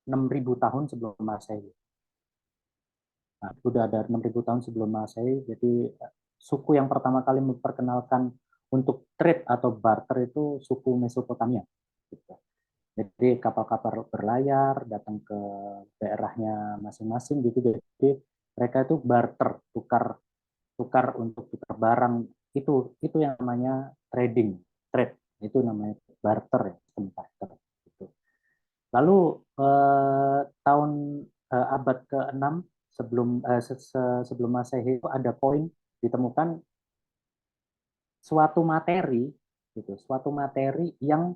6.000 tahun sebelum Masehi. Nah, sudah ada 6.000 tahun sebelum Masehi, jadi suku yang pertama kali memperkenalkan untuk trade atau barter itu suku Mesopotamia. Gitu. Jadi kapal-kapal berlayar datang ke daerahnya masing-masing gitu. Jadi mereka itu barter, tukar untuk tukar barang, itu yang namanya trading, trade, itu namanya barter ya, barter. Gitu. Lalu tahun abad ke-6 sebelum Masehi itu ada koin ditemukan suatu materi yang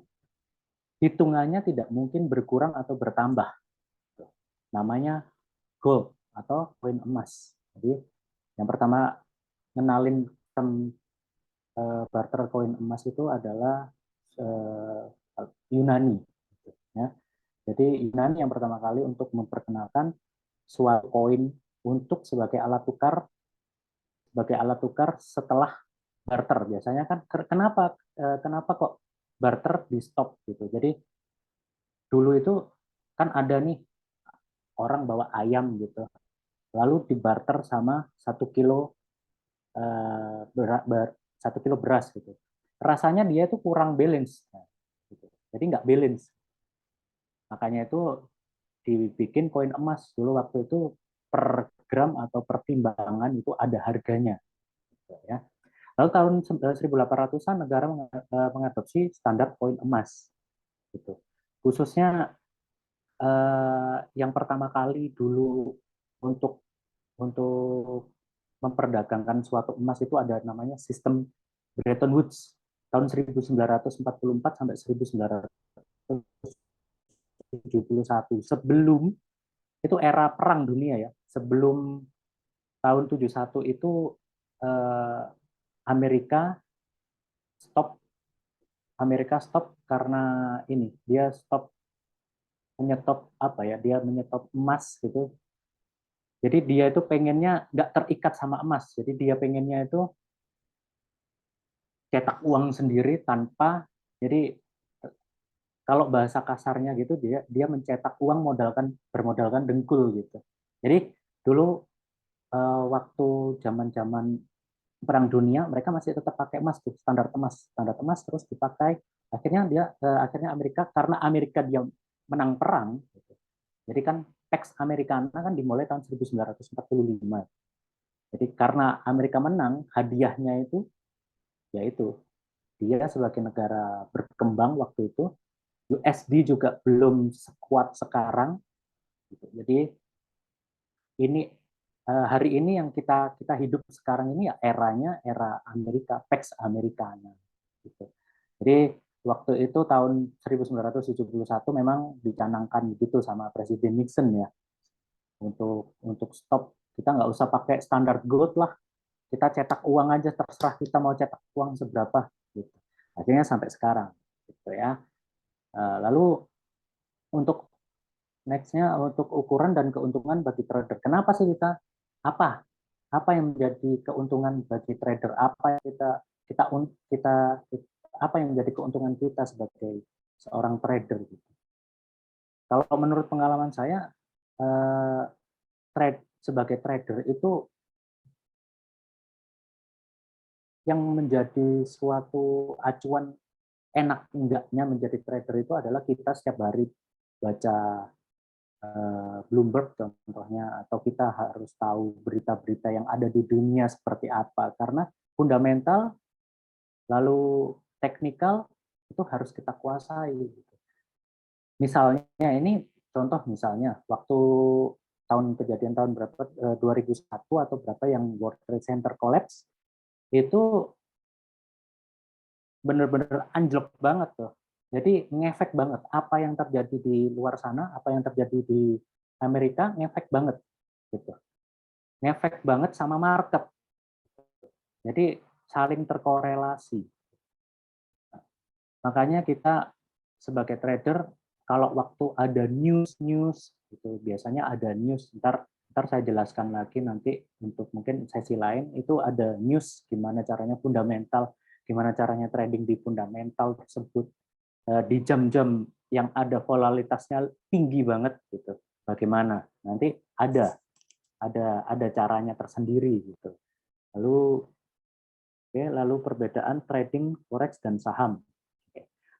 hitungannya tidak mungkin berkurang atau bertambah. Namanya gold atau koin emas. Jadi yang pertama ngenalin barter koin emas itu adalah Yunani. Ya. Jadi Yunani yang pertama kali untuk memperkenalkan suatu koin untuk sebagai alat tukar setelah barter. Biasanya kan kenapa kok barter di stop gitu. Jadi dulu itu kan ada nih orang bawa ayam gitu, lalu dibarter sama 1 kilo 1 kilo beras gitu. Rasanya dia itu kurang balance, gitu. Jadi nggak balance. Makanya itu dibikin koin emas dulu waktu itu per gram atau per timbangan itu ada harganya. Gitu, ya. Lalu tahun 1800-an negara mengadopsi standar koin emas. Gitu. Khususnya yang pertama kali dulu untuk memperdagangkan suatu emas itu ada namanya sistem Bretton Woods tahun 1944 sampai 1971. Sebelum itu era perang dunia ya. Sebelum tahun 71 itu eh, Amerika stop karena ini dia menyetop emas gitu. Jadi dia itu pengennya nggak terikat sama emas. Jadi dia pengennya itu cetak uang sendiri tanpa, jadi kalau bahasa kasarnya gitu dia mencetak uang bermodalkan dengkul gitu. Jadi dulu waktu zaman-zaman perang dunia mereka masih tetap pakai emas tuh, standar emas terus dipakai. Akhirnya Amerika, karena Amerika dia menang perang gitu. Jadi kan Pax Americana kan dimulai tahun 1945. Jadi karena Amerika menang, hadiahnya itu yaitu dia sebagai negara berkembang waktu itu, USD juga belum sekuat sekarang. Gitu. Jadi ini hari ini yang kita hidup sekarang ini ya era Amerika, Pax Americana. Gitu. Jadi waktu itu tahun 1971 memang dicanangkan gitu sama Presiden Nixon ya, untuk stop, kita nggak usah pakai standar gold lah, kita cetak uang aja, terserah kita mau cetak uang seberapa gitu. Akhirnya sampai sekarang gitu ya. Lalu untuk nextnya, untuk ukuran dan keuntungan bagi trader, kenapa sih apa apa yang menjadi keuntungan bagi trader, apa yang kita kita apa yang menjadi keuntungan kita sebagai seorang trader gitu. Kalau menurut pengalaman saya, sebagai trader itu yang menjadi suatu acuan enak enggaknya menjadi trader itu adalah kita setiap hari baca Bloomberg contohnya, atau kita harus tahu berita-berita yang ada di dunia seperti apa, karena fundamental lalu teknikal itu harus kita kuasai. Misalnya ini contoh, misalnya waktu kejadian tahun berapa, 2001 atau berapa yang World Trade Center collapse, itu benar-benar anjlok banget tuh. Jadi ngefek banget apa yang terjadi di luar sana, apa yang terjadi di Amerika, ngefek banget gitu. Ngefek banget sama market. Jadi saling terkorelasi. Makanya kita sebagai trader, kalau waktu ada news gitu, biasanya ada news, ntar saya jelaskan lagi nanti untuk mungkin sesi lain, itu ada news gimana caranya fundamental, gimana caranya trading di fundamental tersebut di jam-jam yang ada volatilitasnya tinggi banget gitu. Bagaimana? Nanti ada caranya tersendiri gitu. Lalu perbedaan trading forex dan saham.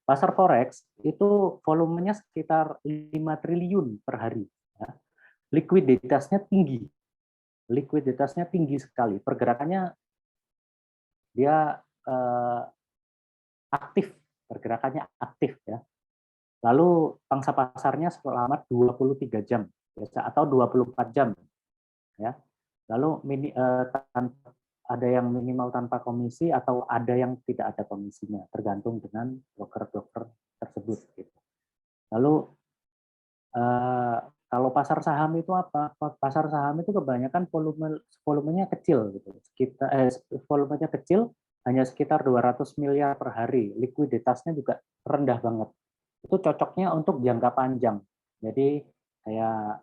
Pasar forex itu volumenya sekitar 5 triliun per hari. Ya. Likuiditasnya tinggi sekali. Pergerakannya dia aktif, pergerakannya aktif ya. Lalu pangsa pasarnya selama 23 jam biasa atau 24 jam ya. Lalu ada yang minimal tanpa komisi atau ada yang tidak ada komisinya, tergantung dengan broker-broker tersebut gitu. Lalu kalau pasar saham itu apa? Pasar saham itu kebanyakan volumenya kecil gitu. Volumenya kecil, hanya sekitar 200 miliar per hari. Likuiditasnya juga rendah banget. Itu cocoknya untuk jangka panjang. Jadi kayak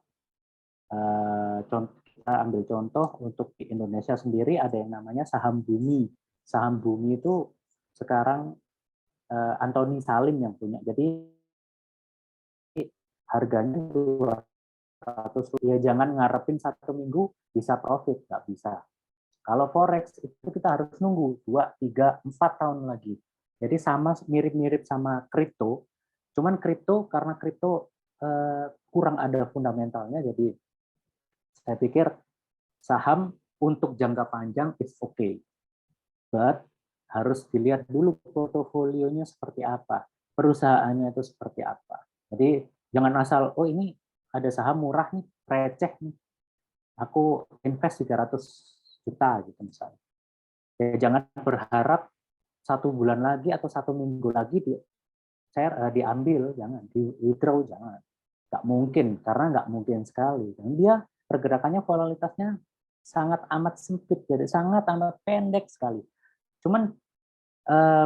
kita ambil contoh untuk di Indonesia sendiri ada yang namanya saham bumi. Saham bumi itu sekarang Anthony Salim yang punya. Jadi harganya 200, ya jangan ngarepin 1 minggu bisa profit, nggak bisa. Kalau forex itu kita harus nunggu 2, 3, 4 tahun lagi. Jadi sama mirip-mirip sama kripto, cuman kripto karena kripto kurang ada fundamentalnya, jadi saya pikir saham untuk jangka panjang it's okay, but harus dilihat dulu portofolionya seperti apa, perusahaannya itu seperti apa. Jadi jangan asal, oh ini ada saham murah nih, receh nih, aku invest 300 juta gitu misalnya. Ya, jangan berharap 1 bulan lagi atau 1 minggu lagi saya diambil, jangan di withdraw, jangan. Nggak mungkin, karena nggak mungkin sekali. Dan dia pergerakannya volatilitasnya sangat amat sempit, jadi sangat amat pendek sekali. Cuman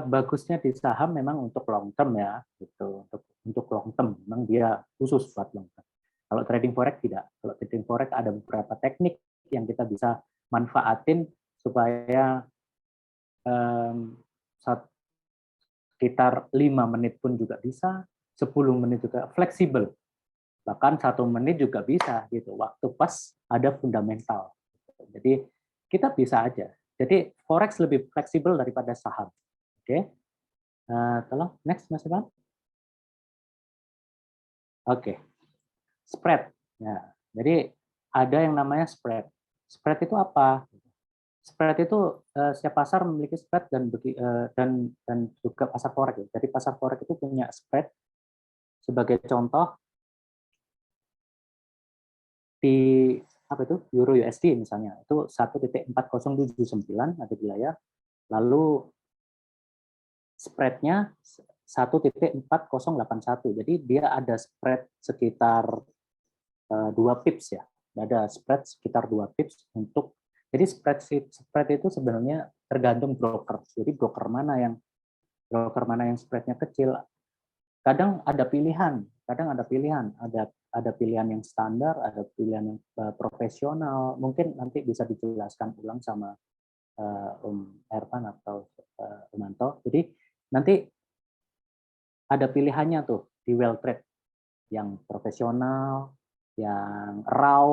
bagusnya di saham memang untuk long term ya, gitu. Untuk long term, memang dia khusus buat long term. Kalau trading forex tidak. Kalau trading forex ada beberapa teknik yang kita bisa manfaatin supaya sekitar 5 menit pun juga bisa, 10 menit juga fleksibel. Bahkan 1 menit juga bisa gitu. Waktu pas ada fundamental. Jadi kita bisa aja. Jadi forex lebih fleksibel daripada saham. Oke. Tolong next Mas Ivan. Oke. Spread. Ya. Jadi ada yang namanya spread. Spread itu apa? Spread itu setiap pasar memiliki spread dan juga pasar forex. Jadi pasar forex itu punya spread. Sebagai contoh di apa itu Euro USD misalnya itu 1.4079 ada di layar, lalu spreadnya 1.4081. Jadi dia ada spread sekitar 2 pips ya. Ada spread sekitar 2 pips untuk, jadi spread itu sebenarnya tergantung broker. Jadi broker mana yang spreadnya kecil. Kadang ada pilihan, ada pilihan yang standar, ada pilihan yang profesional. Mungkin nanti bisa dijelaskan ulang sama Ervan atau Umanto. Jadi nanti ada pilihannya tuh di well trade, yang profesional, yang raw.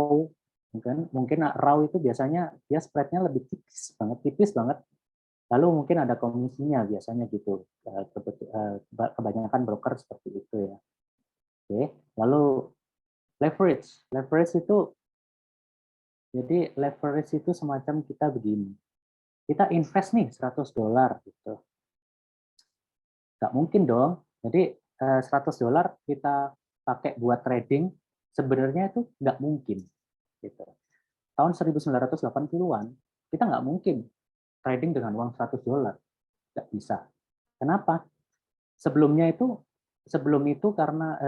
Mungkin raw itu biasanya dia spreadnya lebih tipis banget. Lalu mungkin ada komisinya biasanya gitu. Kebanyakan broker seperti itu ya. Oke. Lalu leverage. Leverage itu semacam kita begini. Kita invest nih $100 gitu. Nggak mungkin dong. Jadi $100 kita pakai buat trading, sebenarnya itu nggak mungkin. Gitu. Tahun 1980-an, kita nggak mungkin trading dengan uang $100. Nggak bisa. Kenapa? Sebelum itu karena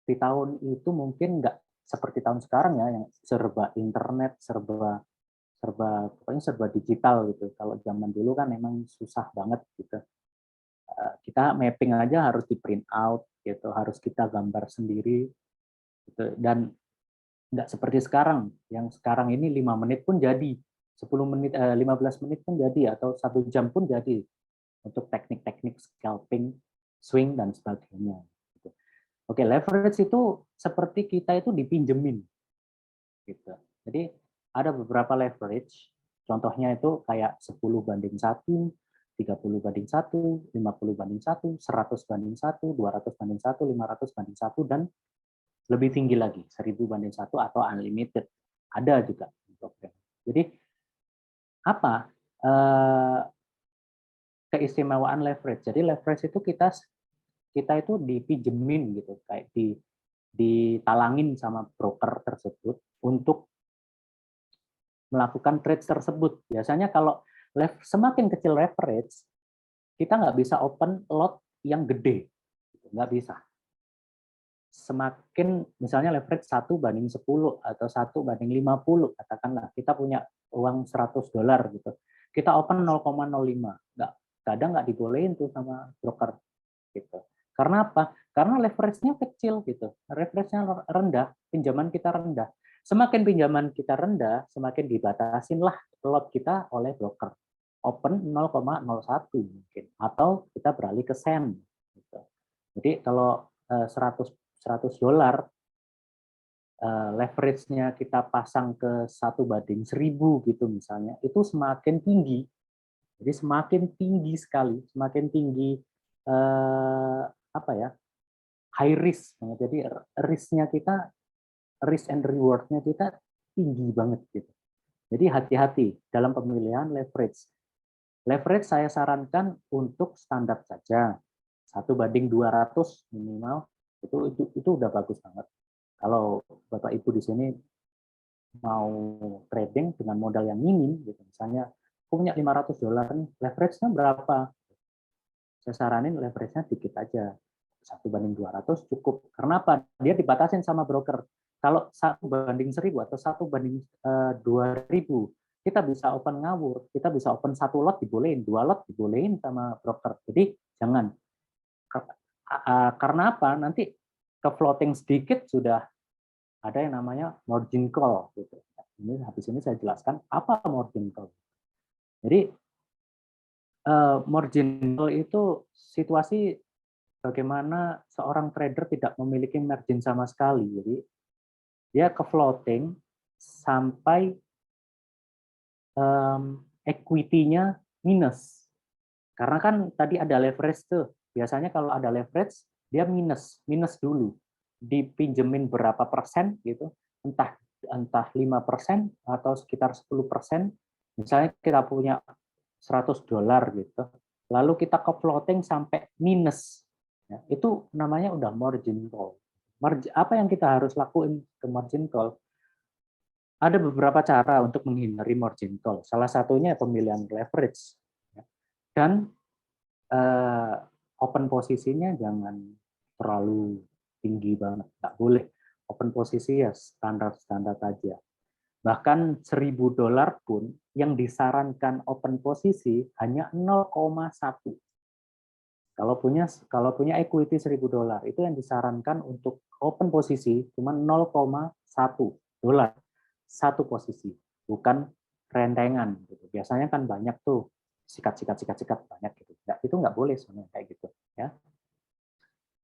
di tahun itu mungkin nggak seperti tahun sekarang ya, yang serba internet, pokoknya serba digital gitu. Kalau zaman dulu kan memang susah banget gitu. Kita mapping aja harus di print out gitu, harus kita gambar sendiri gitu. Dan nggak seperti sekarang, yang sekarang ini 5 menit pun jadi, 10 menit, 15 menit pun jadi, atau 1 jam pun jadi untuk teknik-teknik scalping, swing dan sebagainya. Oke, leverage itu seperti kita itu dipinjemin, gitu. Jadi ada beberapa leverage, contohnya itu kayak 10:1, 30:1, 50:1, 100:1, 200:1, 500:1, dan lebih tinggi lagi, 1000:1 atau unlimited. Ada juga program. Jadi apa keistimewaan leverage? Jadi leverage itu kita itu dipinjemin gitu, kayak ditalangin sama broker tersebut untuk melakukan trade tersebut. Biasanya kalau semakin kecil leverage, kita nggak bisa open lot yang gede, nggak bisa. Semakin misalnya leverage 1:10 atau 1:50, katakanlah kita punya uang $100 gitu, kita open 0,05, kadang nggak dibolehin tuh sama broker gitu. Karena apa? Karena leverage-nya kecil gitu, leverage-nya rendah, pinjaman kita rendah. Semakin pinjaman kita rendah, semakin dibatasin lah lot kita oleh broker. Open 0,01 mungkin, atau kita beralih ke sen. Gitu. Jadi kalau 100 $100 leverage-nya kita pasang ke 1:1000 gitu misalnya, itu semakin tinggi. Jadi semakin tinggi sekali, semakin tinggi apa ya, high risk. Jadi risk-nya kita, risk and reward-nya kita tinggi banget gitu. Jadi hati-hati dalam pemilihan leverage. Leverage saya sarankan untuk standar saja, 1:200 minimal, itu udah bagus banget. Kalau Bapak Ibu di sini mau trading dengan modal yang minim, gitu, misalnya punya $500 nih, leverage-nya berapa? Saya saranin leverage-nya dikit aja, 1:200 cukup. Karena apa? Dia dibatasin sama broker. Kalau 1:1000 atau 1:2000, kita bisa open ngawur, kita bisa open 1 lot dibolehin, 2 lot dibolehin sama broker. Jadi jangan. Karena apa? Nanti ke floating sedikit sudah ada yang namanya margin call. Gitu. Ini habis ini saya jelaskan apa margin call. Jadi margin call itu situasi bagaimana seorang trader tidak memiliki margin sama sekali. Jadi dia ke floating sampai equity-nya minus. Karena kan tadi ada leverage tuh. Biasanya kalau ada leverage, dia minus dulu. Dipinjemin berapa persen gitu, entah 5% atau sekitar 10%. Misalnya kita punya $100 gitu. Lalu kita ke floating sampai minus. Ya, itu namanya udah margin call. Apa yang kita harus lakuin ke margin call? Ada beberapa cara untuk menghindari margin call. Salah satunya pemilihan leverage. Dan open posisinya jangan terlalu tinggi banget. Nggak boleh. Open posisi ya standar-standar aja. Bahkan $1000 pun yang disarankan open posisi hanya 0,1. Kalau punya equity $1000 itu yang disarankan untuk open posisi cuma $0,1 satu posisi, bukan rentengan gitu. Biasanya kan banyak tuh sikat banyak gitu. Itu nggak boleh sebenarnya kayak gitu ya.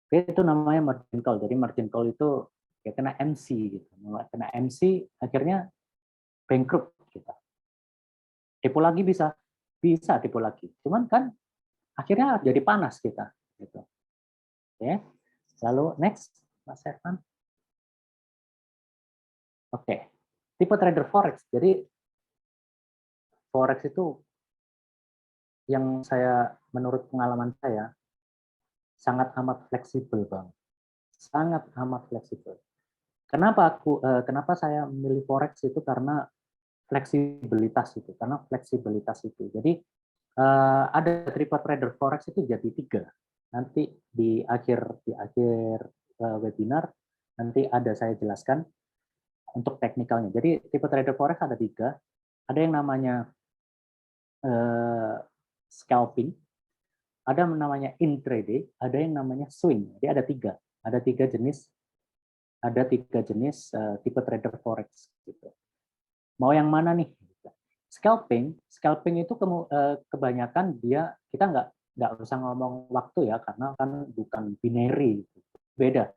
Oke, itu namanya margin call. Jadi margin call itu ya kena MC gitu. Kena MC akhirnya bankrupt kita. Depo lagi bisa depo lagi. Cuman kan akhirnya jadi panas kita gitu. Oke. Lalu next Mas Servan. Oke. Tipe trader forex. Jadi forex itu yang menurut pengalaman saya sangat amat fleksibel, Bang. Sangat amat fleksibel. Kenapa saya memilih forex itu karena fleksibilitas itu, Jadi ada tipe trader forex itu jadi 3. Nanti di akhir webinar nanti ada saya jelaskan untuk teknikalnya. Jadi tipe trader forex ada 3. Ada yang namanya scalping, ada yang namanya intraday, ada yang namanya swing. Jadi ada 3. Ada 3 jenis. Ada 3 jenis tipe trader forex. Gitu. Mau yang mana nih? Scalping itu kebanyakan kita nggak usah ngomong waktu ya, karena kan bukan binary, beda.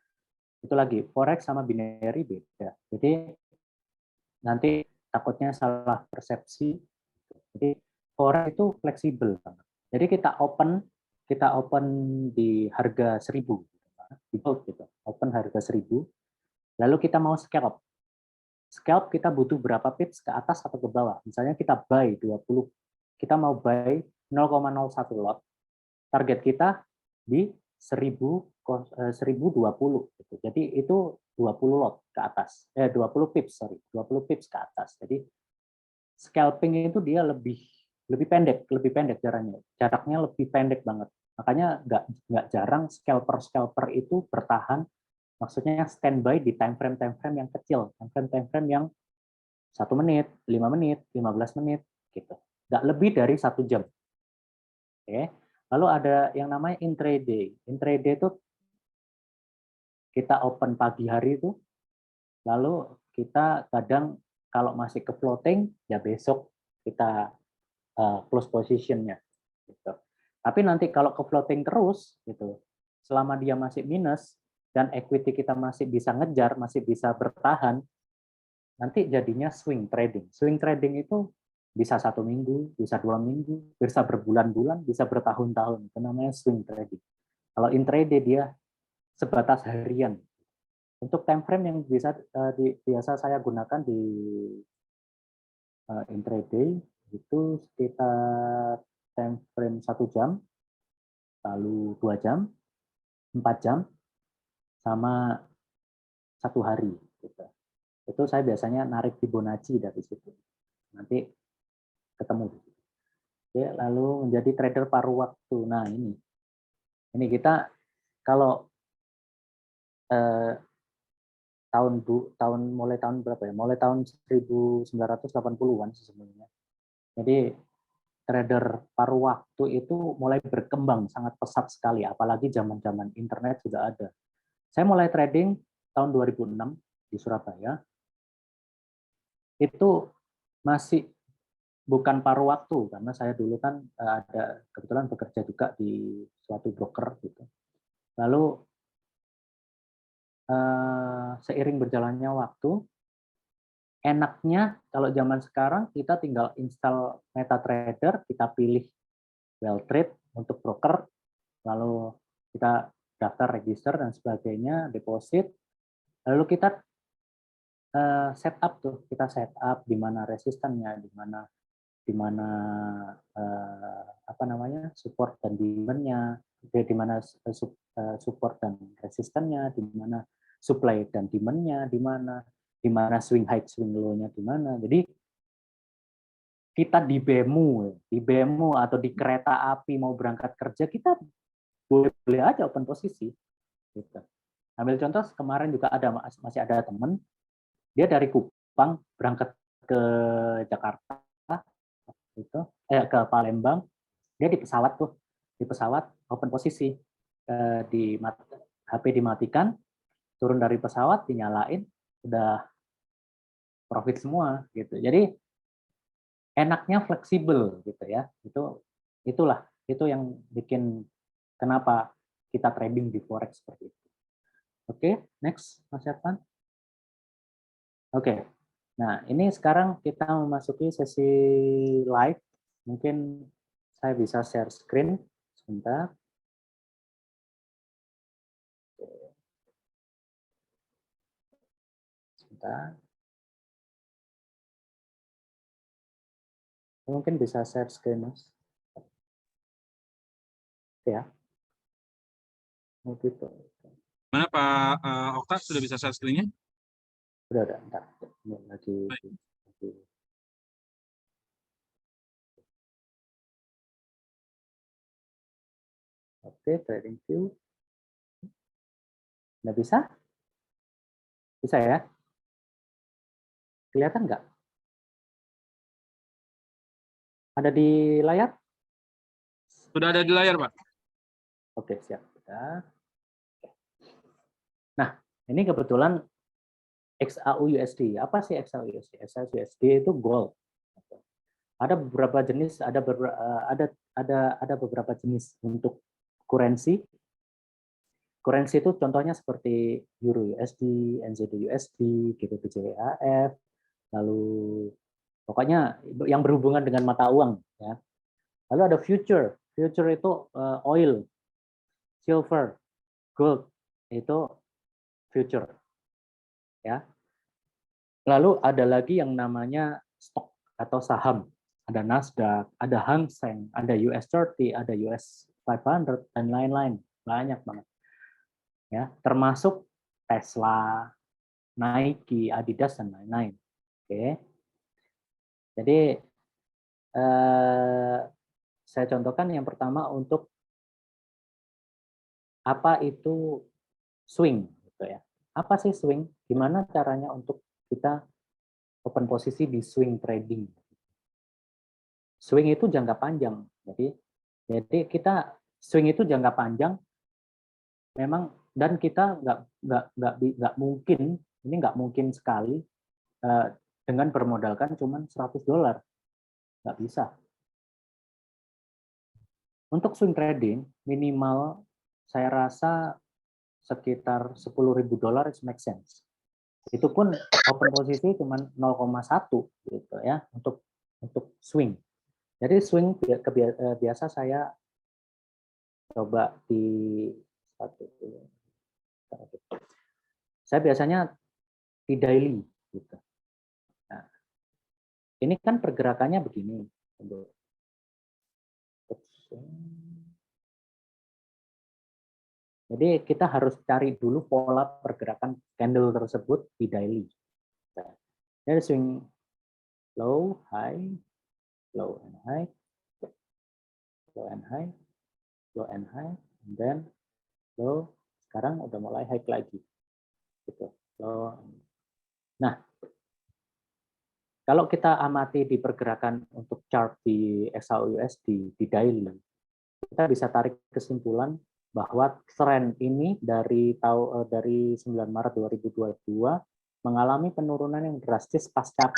Itu lagi, forex sama binary beda. Jadi nanti takutnya salah persepsi. Jadi forex itu fleksibel banget. Jadi kita open di harga 1.000, di hold gitu, open harga 1.000. Lalu kita mau scalp. Scalp kita butuh berapa pips ke atas atau ke bawah. Misalnya kita buy 20, kita mau buy 0,01 lot. Target kita di 1020 gitu. Jadi itu 20 lot ke atas. 20 pips, sorry. 20 pips ke atas. Jadi scalping itu dia lebih pendek jaraknya. Jaraknya lebih pendek banget. Makanya nggak jarang scalper itu bertahan, maksudnya standby di time frame yang kecil, time frame yang 1 menit, 5 menit, 15 menit, gitu. Nggak lebih dari 1 jam. Oke. Lalu ada yang namanya intraday. Intraday itu kita open pagi hari itu, lalu kita kadang kalau masih ke floating, ya besok kita close positionnya. Gitu. Tapi nanti kalau ke floating terus, gitu, selama dia masih minus dan equity kita masih bisa ngejar, masih bisa bertahan, nanti jadinya swing trading. Swing trading itu bisa 1 minggu, bisa 2 minggu, bisa berbulan-bulan, bisa bertahun-tahun. Itu namanya swing trading. Kalau intraday dia sebatas harian. Untuk time frame yang biasa saya gunakan di intraday itu sekitar time frame 1 jam, lalu 2 jam, 4 jam, sama 1 hari. Gitu. Itu saya biasanya narik Fibonacci dari situ. Nanti ketemu. Oke, lalu menjadi trader paruh waktu. Nah ini kita kalau mulai tahun berapa ya? Mulai tahun 1980-an sesungguhnya. Jadi trader paruh waktu itu mulai berkembang sangat pesat sekali, apalagi zaman-zaman internet sudah ada. Saya mulai trading tahun 2006 di Surabaya. Itu masih bukan paruh waktu karena saya dulu kan ada kebetulan bekerja juga di suatu broker gitu. Lalu seiring berjalannya waktu, enaknya kalau zaman sekarang kita tinggal install MetaTrader, kita pilih Welltrade untuk broker, lalu kita daftar, register dan sebagainya, deposit, lalu kita setup tuh, kita setup di mana resistannya, di mana apa namanya support dan demand-nya, di mana support dan resistannya, di mana supply dan demand-nya, di mana swing high swing low-nya di mana. Jadi kita di BEMU atau di kereta api mau berangkat kerja, kita boleh aja open posisi. Gitu. Ambil contoh kemarin juga masih ada teman, dia dari Kupang berangkat ke Jakarta, gitu, ke Palembang, dia di pesawat tuh, di pesawat open posisi, di HP dimatikan, turun dari pesawat dinyalain, udah profit semua gitu. Jadi enaknya fleksibel gitu ya. Itu yang bikin kenapa kita trading di forex seperti itu. Oke, next Mas Irfan. Oke. Nah, ini sekarang kita memasuki sesi live. Mungkin saya bisa share screen sebentar. Sebentar. Mungkin bisa share screen, Mas. Ya. Gitu. Mana Pak Okta sudah bisa share screen-nya? Udah, entar. Ini lagi. Oke, trading view. Nggak bisa? Bisa ya? Kelihatan nggak? Ada di layar? Sudah ada di layar, Pak. Oke, siap. Nah, ini kebetulan XAUUSD. Apa sih XAUUSD? XAUUSD itu gold. Ada beberapa jenis, ada beberapa jenis untuk currency. Currency itu contohnya seperti Euro USD, NZD USD, GBP JHF, lalu pokoknya yang berhubungan dengan mata uang, ya. Lalu ada future. Future itu oil, silver, gold, itu future, ya. Lalu ada lagi yang namanya stock atau saham. Ada Nasdaq, ada Hang Seng, ada US 30, ada US 500 dan lain-lain. Banyak banget. Ya, termasuk Tesla, Nike, Adidas dan lain-lain. Oke. Jadi saya contohkan yang pertama untuk apa itu swing, gitu ya. Apa sih swing? Gimana caranya untuk kita open posisi di swing trading? Swing itu jangka panjang. Jadi kita swing itu jangka panjang memang, dan kita nggak mungkin, ini nggak mungkin sekali dengan bermodalkan cuma $100, nggak bisa. Untuk swing trading minimal saya rasa sekitar $10.000 make sense. Itu pun open posisi cuma 0,1 gitu ya untuk swing. Jadi swing biasa saya coba di satu. Saya biasanya di daily gitu. Nah, ini kan pergerakannya begini. Jadi kita harus cari dulu pola pergerakan candle tersebut di daily. Jadi swing low, high, low and high, low and high, low and high, and then low. Sekarang udah mulai high lagi, gitu. Low. Nah, kalau kita amati di pergerakan untuk chart di XAUUSD di daily, kita bisa tarik kesimpulan bahwa tren ini dari 9 Maret 2022 mengalami penurunan yang drastis pasca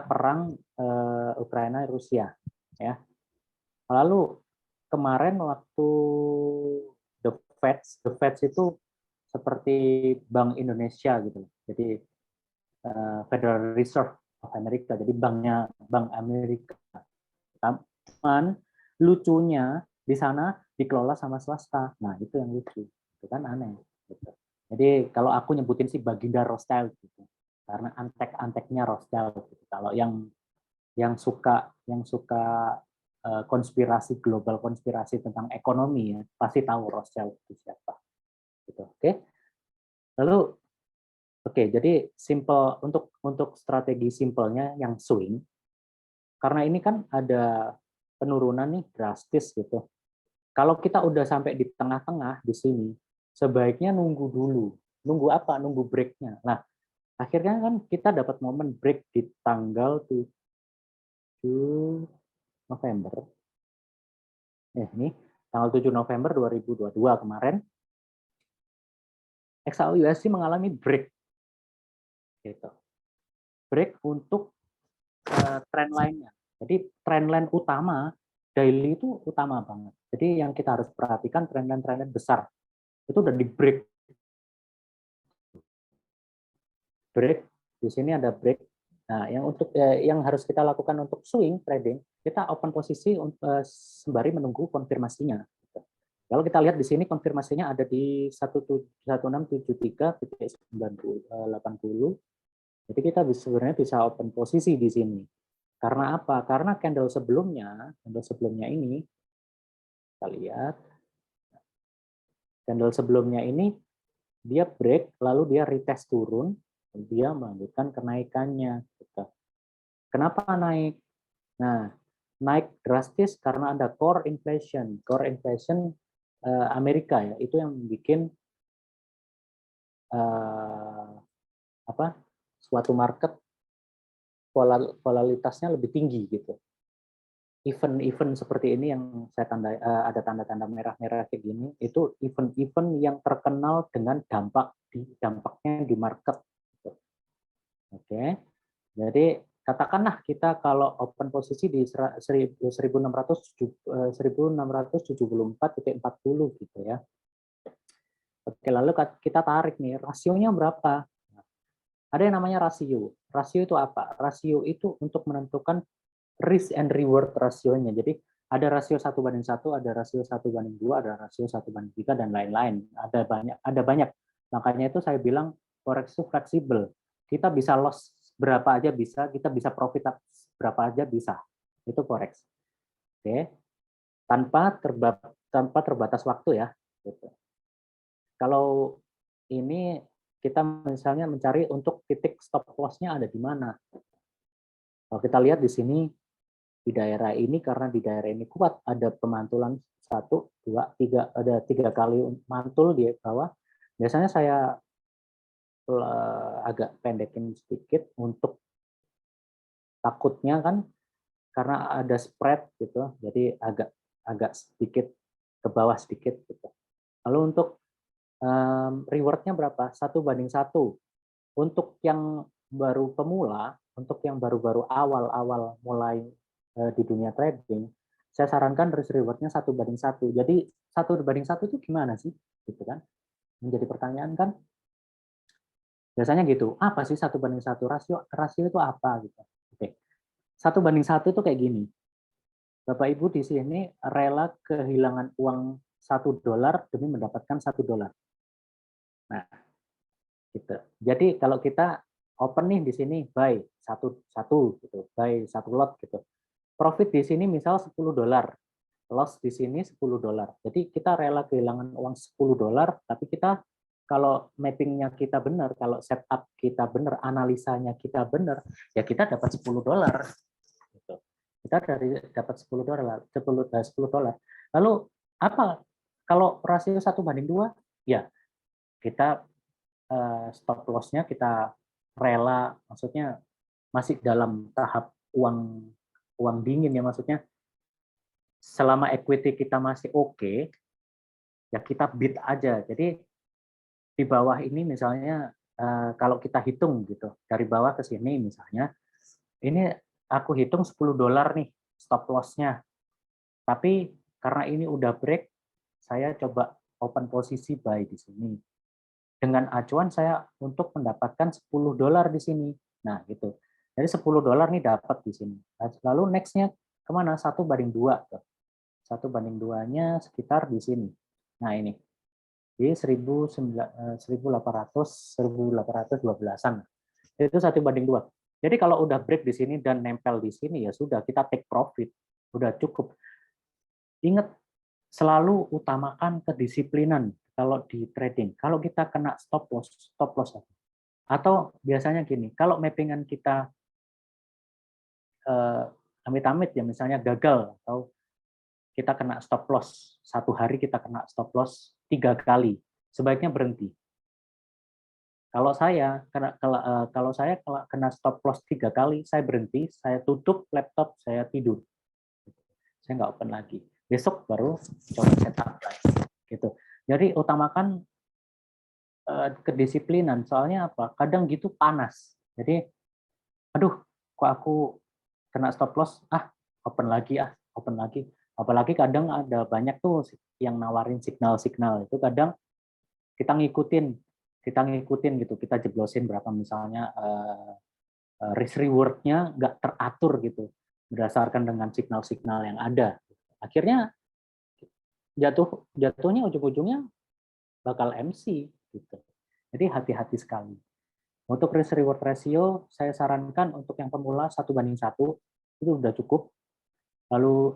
perang Ukraina Rusia, ya. Lalu kemarin waktu the Fed itu seperti Bank Indonesia gitu. Jadi Federal Reserve of America, jadi Bank Amerika. Cuman lucunya di sana dikelola sama swasta. Nah, itu yang lucu. Itu kan aneh. Gitu. Jadi kalau aku nyebutin sih Baginda Rothschild gitu. Karena antek-anteknya Rothschild gitu. Kalau yang suka konspirasi global, konspirasi tentang ekonomi ya, pasti tahu Rothschild itu siapa. Gitu. Oke. Lalu jadi simple untuk strategi simpelnya yang swing. Karena ini kan ada penurunan nih drastis gitu. Kalau kita udah sampai di tengah-tengah di sini, sebaiknya nunggu dulu. Nunggu apa? Nunggu break-nya. Nah, akhirnya kan kita dapat momen break di tanggal 7 November. Ini tanggal 7 November 2022 kemarin, XAUUSD mengalami break. Gitu. Break untuk trend line-nya. Jadi trend line utama daily itu utama banget. Jadi yang kita harus perhatikan trend line besar itu udah di break. Break di sini ada break. Nah, yang harus kita lakukan untuk swing trading, kita open posisi sembari menunggu konfirmasinya. Kalau kita lihat di sini konfirmasinya ada di 1673.80. Jadi kita sebenarnya bisa open posisi di sini. Karena apa? Karena candle sebelumnya ini, kita lihat, candle sebelumnya ini dia break, lalu dia retest turun, dia melanjutkan kenaikannya. Kenapa naik? Nah, naik drastis karena ada core inflation. Core inflation Amerika ya, itu yang bikin suatu market volatilitasnya lebih tinggi gitu. Event-event seperti ini yang saya ada tanda-tanda merah-merah kayak gini, itu event-event yang terkenal dengan dampaknya di market. Oke, jadi katakanlah kita kalau open posisi di 1674,40 gitu ya. Oke, lalu kita tarik nih, rasionya berapa? Ada yang namanya rasio. Rasio itu apa? Rasio itu untuk menentukan risk and reward rasionya. Jadi ada rasio 1:1, ada rasio 1:2, ada rasio 1:3 dan lain-lain. Ada banyak. Makanya itu saya bilang forex itu fleksibel. Kita bisa loss berapa aja bisa, kita bisa profit berapa aja bisa. Itu forex. Oke. Tanpa terbatas waktu ya, gitu. Kalau ini kita misalnya mencari untuk titik stop loss-nya ada di mana. Kalau kita lihat di sini, di daerah ini, karena di daerah ini kuat, ada pemantulan 1, 2, 3, ada 3 kali mantul di bawah. Biasanya saya agak pendekin sedikit untuk takutnya kan, karena ada spread gitu, jadi agak sedikit ke bawah sedikit gitu. Lalu untuk reward-nya berapa? 1:1. Untuk yang baru pemula, untuk yang baru-baru awal-awal mulai di dunia trading, saya sarankan risk reward-nya 1:1. Jadi 1:1 itu gimana sih? Gitu kan? Menjadi pertanyaan kan? Biasanya gitu. Apa sih 1:1? Rasio itu apa gitu? Oke. 1:1 itu kayak gini. Bapak Ibu di sini rela kehilangan uang $1 demi mendapatkan $1. Nah, gitu. Jadi kalau kita open nih di sini buy satu gitu, buy 1 lot gitu. Profit di sini misal $10, loss di sini $10. Jadi kita rela kehilangan uang $10, tapi kita kalau mappingnya kita benar, kalau setup kita benar, analisanya kita benar, ya kita dapat $10 gitu. Kita dapat $10, $10. Lalu apa kalau rasio 1:2? Ya, kita stop loss-nya kita rela, maksudnya masih dalam tahap uang uang dingin ya, maksudnya selama equity kita masih oke, ya kita bid aja. Jadi di bawah ini misalnya kalau kita hitung gitu, dari bawah ke sini misalnya, ini aku hitung $10 nih stop loss-nya. Tapi karena ini udah break, saya coba open posisi buy di sini. Dengan acuan saya untuk mendapatkan $10 di sini. Nah, gitu. Jadi $10 nih dapat di sini. Lalu next-nya kemana? 1:2. 1:2-nya sekitar di sini. Nah, ini. Di 1812-an. Itu 1:2. Jadi kalau udah break di sini dan nempel di sini, ya sudah, kita take profit. Udah cukup. Ingat, selalu utamakan kedisiplinan kalau di trading. Kalau kita kena stop loss. Atau biasanya gini, kalau mappingan kita amit-amit ya misalnya gagal atau kita kena stop loss, 1 hari kita kena stop loss 3 kali, sebaiknya berhenti. Kalau saya kena stop loss 3 kali, saya berhenti, saya tutup laptop, saya tidur. Saya nggak open lagi. Besok baru coba setup lagi. Gitu. Jadi utamakan kedisiplinan. Soalnya apa? Kadang gitu panas. Jadi, aduh, kok aku kena stop loss, open lagi, open lagi. Apalagi kadang ada banyak tuh yang nawarin signal-signal. Itu kadang kita ngikutin gitu. Kita jeblosin berapa misalnya risk reward-nya nggak teratur gitu berdasarkan dengan signal-signal yang ada. Akhirnya jatuhnya ujung-ujungnya bakal MC gitu. Jadi hati-hati sekali. Untuk risk reward ratio saya sarankan untuk yang pemula 1:1 itu udah cukup. Lalu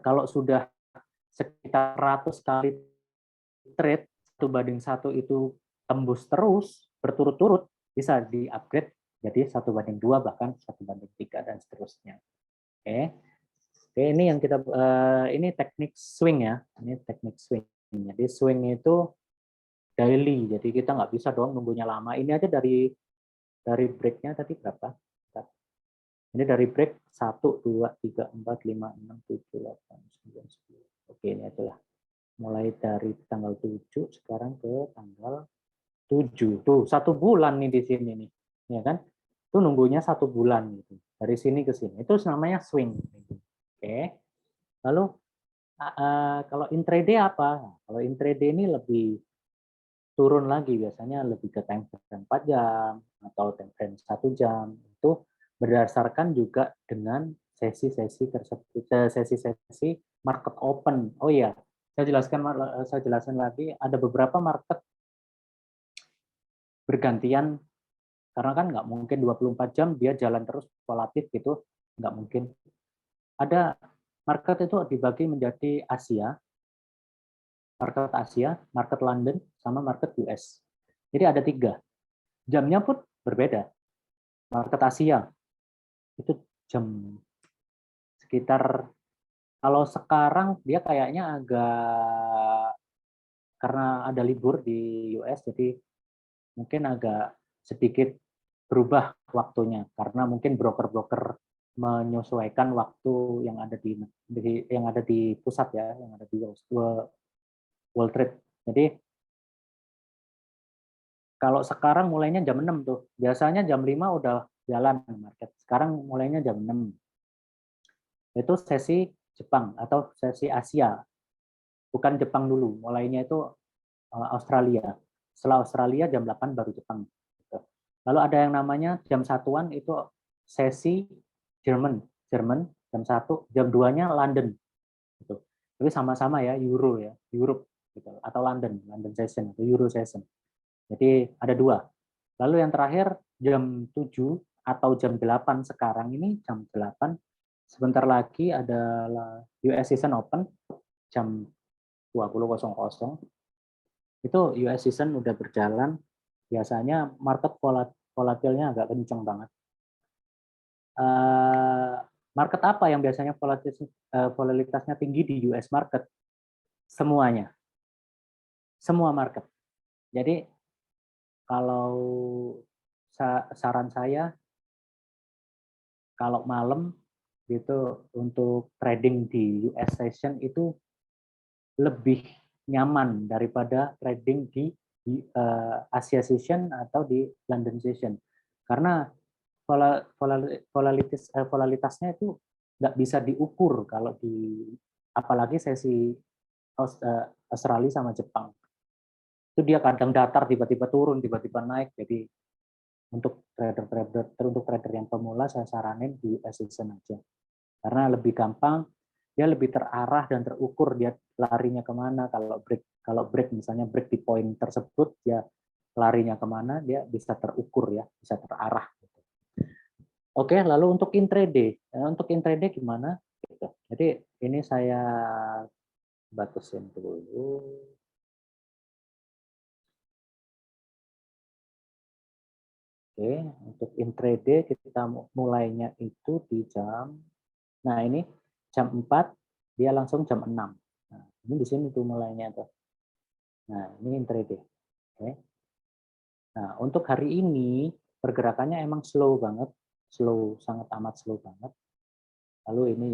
kalau sudah sekitar 100 kali trade 1:1 itu tembus terus berturut-turut, bisa di-upgrade jadi 1:2 bahkan 1:3 dan seterusnya. Oke. Oke, ini yang kita ini teknik swing ya. Ini teknik swing. Jadi swing itu daily, jadi kita nggak bisa dong nunggunya lama. Ini aja dari break-nya tadi berapa? Ini dari break 1, 2, 3, 4, 5, 6, 7, 8, 9, 10. Oke, ini adalah mulai dari tanggal 7 sekarang ke tanggal 7. Tuh, 1 bulan nih di sini nih. Ya kan? itu nunggunya 1 bulan gitu. Dari sini ke sini. Itu namanya swing. Oke. Lalu kalau intraday apa? Kalau intraday ini lebih turun lagi, biasanya lebih ke time frame 4 jam atau time frame 1 jam. Itu berdasarkan juga dengan sesi-sesi tersebut, sesi-sesi market open. Oh iya, saya jelaskan lagi, ada beberapa market bergantian, karena kan nggak mungkin 24 jam dia jalan terus volatil gitu, nggak mungkin. Ada market itu dibagi menjadi market London, sama market US. Jadi ada 3. Jamnya pun berbeda. Market Asia itu jam sekitar, kalau sekarang dia kayaknya agak, karena ada libur di US, jadi mungkin agak sedikit berubah waktunya, karena mungkin broker-broker menyesuaikan waktu yang ada di pusat ya, yang ada di Wall Street. Jadi kalau sekarang mulainya jam 6 tuh. Biasanya jam 5 udah jalan market. Sekarang mulainya jam 6. Itu sesi Jepang atau sesi Asia. Bukan Jepang dulu, mulainya itu Australia. Setelah Australia jam 8 baru Jepang. Lalu ada yang namanya jam satuan, itu sesi Jerman jam 1, jam 2-nya London. Gitu. Tapi sama-sama ya, Europe gitu, atau London session atau Euro session. Jadi ada 2. Lalu yang terakhir jam 7 atau jam 8 sekarang ini, jam 8, sebentar lagi adalah US Season Open jam 20.00. Itu US Season udah berjalan, biasanya market volatilnya agak kencang banget. Market apa yang biasanya volatilitasnya tinggi di US market? Semuanya. Semua market. Jadi kalau saran saya, kalau malam gitu untuk trading di US session itu lebih nyaman daripada trading di Asia session atau di London session, karena volatilitasnya itu nggak bisa diukur kalau apalagi sesi Australia sama Jepang. Itu dia kadang datar, tiba-tiba turun, tiba-tiba naik. Jadi untuk trader yang pemula saya saranin di session aja. Karena lebih gampang, dia lebih terarah dan terukur dia larinya kemana. Kalau break misalnya break di poin tersebut, dia larinya kemana, dia bisa terukur ya, bisa terarah. Oke, lalu untuk intraday gimana? Jadi ini saya batasin dulu. Oke, untuk intraday kita mulainya itu di nah ini jam 4, dia langsung jam 6. Nah, ini di sini tuh mulainya tuh. Nah, ini intraday. Oke. Nah, untuk hari ini pergerakannya emang slow banget, sangat amat slow banget. Lalu ini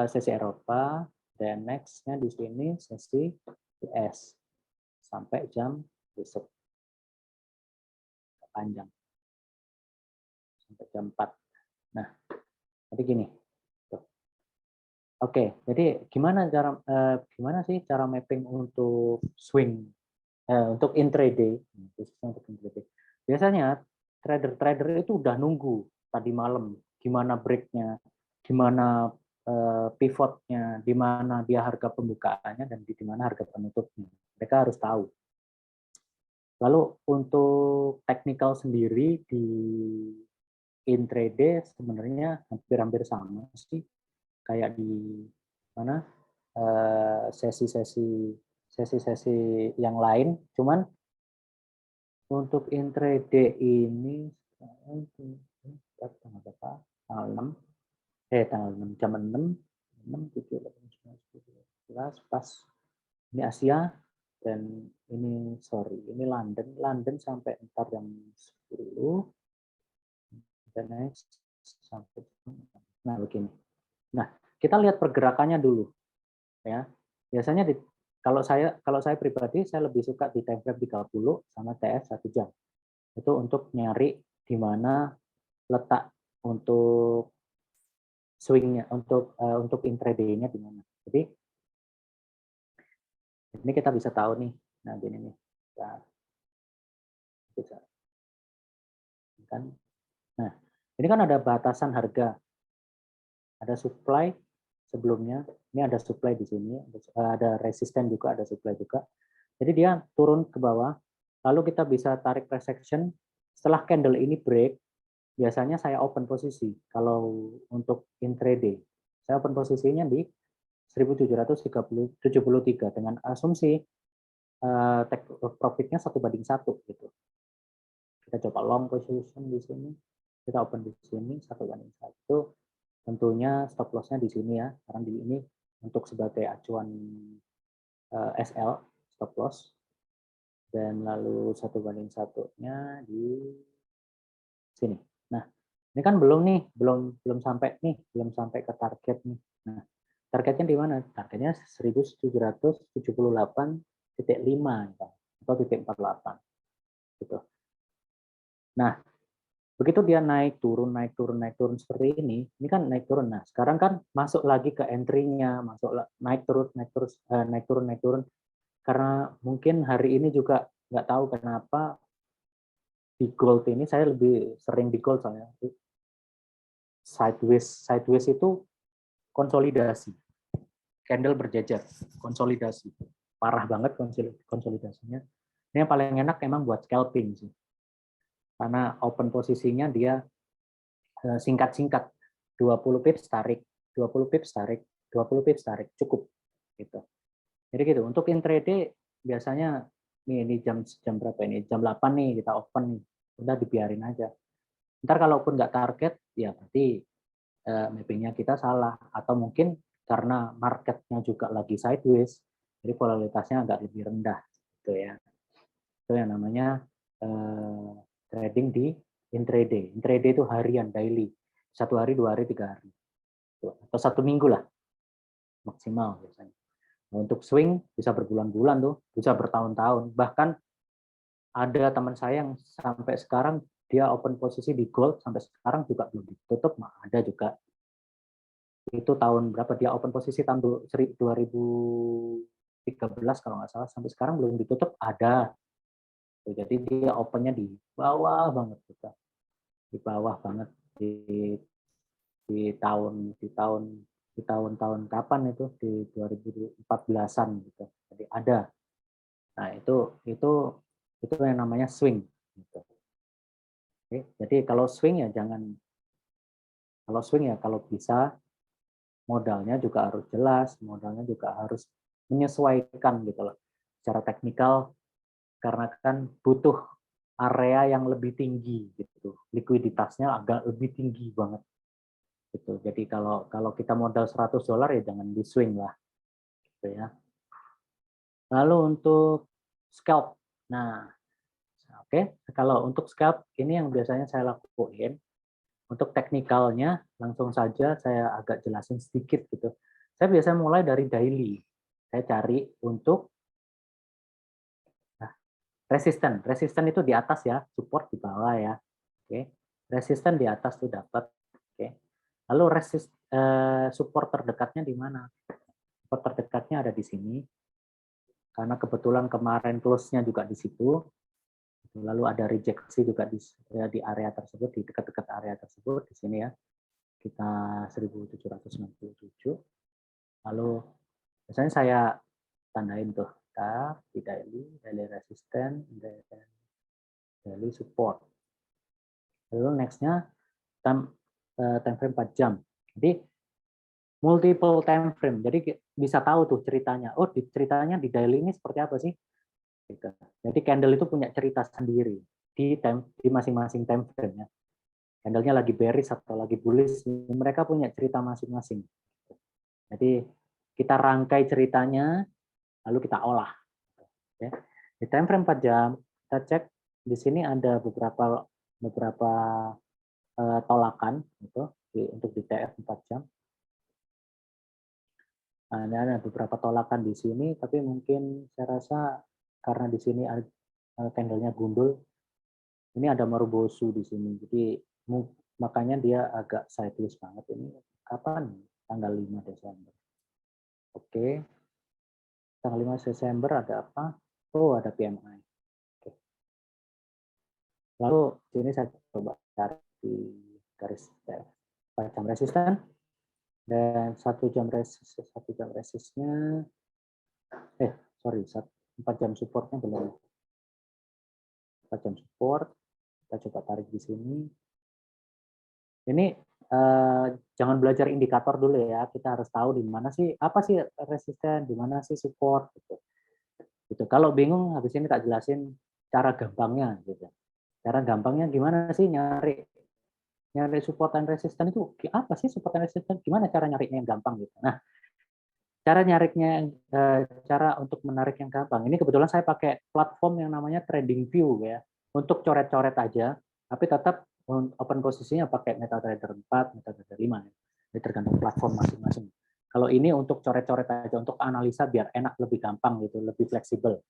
sesi Eropa, dan next-nya di sini sesi US sampai jam besok panjang sampai jam 4. Nah, jadi gini. Oke, jadi gimana sih cara mapping untuk swing untuk intraday? Biasanya trader-trader itu udah nunggu tadi malam gimana breaknya, gimana pivotnya, di mana dia harga pembukaannya dan di mana harga penutupnya. Mereka harus tahu. Lalu untuk technical sendiri di intraday sebenarnya hampir-hampir sama sih kayak di mana sesi-sesi yang lain, cuman untuk intraday ini tanggal berapa? Tanggal 6 jam 6 7 8 9 10 11 pas ini Asia, dan ini ini London sampai ntar jam 10 dan next sampai begini. Nah, kita lihat pergerakannya dulu ya. Biasanya kalau saya pribadi saya lebih suka di time frame 30 sama TF 1 jam. itu untuk nyari di mana letak untuk swing-nya, untuk intraday-nya di mana. Jadi ini kita bisa tahu nih. Nah, gini nih. Nah, bisa kan. Nah, ini kan ada batasan harga. Ada supply sebelumnya. Ini ada supply di sini, ada resisten juga, ada supply juga. Jadi dia turun ke bawah. Lalu kita bisa tarik price action. Setelah candle ini break, biasanya saya open posisi. Kalau untuk intraday, saya open posisinya di 1773 dengan asumsi take profitnya 1:1 gitu. Kita coba long position di sini, kita open di sini 1:1. Tentunya stop loss-nya di sini ya, karena di ini untuk sebagai acuan SL stop loss, dan lalu 1:1-nya di sini. Nah, ini kan belum nih, belum sampai nih, belum sampai ke target nih. Nah, targetnya di mana? Targetnya 1778,5 atau titik 48 gitu. Nah, begitu dia naik turun naik turun naik turun seperti ini kan naik turun. Nah, sekarang kan masuk lagi ke entry-nya, masuk naik turun naik terus naik turun naik turun. Karena mungkin hari ini juga nggak tahu kenapa di gold ini saya lebih sering di gold soalnya. Sideways itu konsolidasi. Candle berjejer, konsolidasi. Parah banget konsolidasinya. Ini yang paling enak emang buat scalping sih. Karena open posisinya dia singkat-singkat. 20 pips tarik, 20 pips tarik, 20 pips tarik, cukup gitu. Jadi gitu. Untuk intraday biasanya ini jam berapa ini? Jam 8 nih kita open nih. Udah dibiarin aja. Ntar kalaupun nggak target, ya berarti mappingnya kita salah. Atau mungkin karena marketnya juga lagi sideways, jadi volatilitasnya agak lebih rendah. Gitu ya. Itu yang namanya trading di intraday. Intraday itu harian, daily. 1 hari, 2 hari, 3 hari. Atau 1 minggu lah maksimal biasanya. Nah, untuk swing bisa berbulan-bulan tuh, bisa bertahun-tahun. Bahkan ada teman saya yang sampai sekarang dia open posisi di gold sampai sekarang juga belum ditutup, ada juga. Itu tahun berapa dia open posisi tahun 2013 kalau nggak salah, sampai sekarang belum ditutup, ada. Jadi dia opennya di bawah banget gitu. Di bawah banget di tahun-tahun kapan itu di 2014-an gitu. Jadi ada. Nah, itu yang namanya swing gitu. Oke, jadi kalau swing ya kalau bisa modalnya juga harus jelas, modalnya juga harus menyesuaikan gitu loh. Secara teknikal karena kan butuh area yang lebih tinggi gitu. Likuiditasnya agak lebih tinggi banget gitu. Jadi kalau kita modal $100 ya jangan di swing lah gitu ya. Lalu untuk scalp. Nah, oke, kalau untuk scalp ini yang biasanya saya lakuin. Untuk teknikalnya langsung saja saya agak jelasin sedikit gitu. Saya biasanya mulai dari daily. Saya cari untuk resisten. Resisten itu di atas ya, support di bawah ya. Oke. Resisten di atas tuh dapat. Oke. Lalu support terdekatnya di mana? Support terdekatnya ada di sini. Karena kebetulan kemarin close-nya juga di situ. Lalu ada rejeksi juga di area tersebut, di dekat-dekat area tersebut di sini ya. Kita 1797. Lalu biasanya saya tandain tuh di daily resistance, dan daily support. Lalu next-nya time frame 4 jam. Jadi multiple time frame. Jadi bisa tahu tuh ceritanya. Oh, ceritanya di daily ini seperti apa sih? Gitu. Jadi candle itu punya cerita sendiri di masing-masing time frame-nya. Candle-nya lagi bearish atau lagi bullish, mereka punya cerita masing-masing. Jadi kita rangkai ceritanya, lalu kita olah. Ya. Di time frame 4 jam, kita cek di sini ada beberapa tolakan gitu, untuk di TF 4 jam. Nah, ada beberapa tolakan di sini, tapi mungkin saya rasa karena di sini candle-nya gundul, Ini ada Marubozu di sini. Jadi makanya dia agak sideways banget ini. Kapan? Tanggal 5 Desember. Oke. Tanggal 5 Desember ada apa? Oh, ada PMI. Oke. Lalu sini saya coba cari di garis 4 jam resisten dan 1 jam resistnya 4 jam supportnya belum. 4 jam support, kita coba tarik di sini. Ini jangan belajar indikator dulu ya, kita harus tahu di mana sih, apa sih resisten, di mana sih support gitu. Gitu. Kalau bingung habis ini tak jelasin cara gampangnya gitu. Cara gampangnya gimana sih nyari support dan resisten itu apa sih support dan resisten? Gimana cara nyarinya yang gampang gitu. Nah, cara untuk menarik yang gampang. Ini kebetulan saya pakai platform yang namanya TradingView ya. Untuk coret-coret aja, tapi tetap open posisinya pakai MetaTrader 4, MetaTrader 5 ya. Ini tergantung platform masing-masing. Kalau ini untuk coret-coret aja, untuk analisa biar enak, lebih gampang gitu, lebih fleksibel.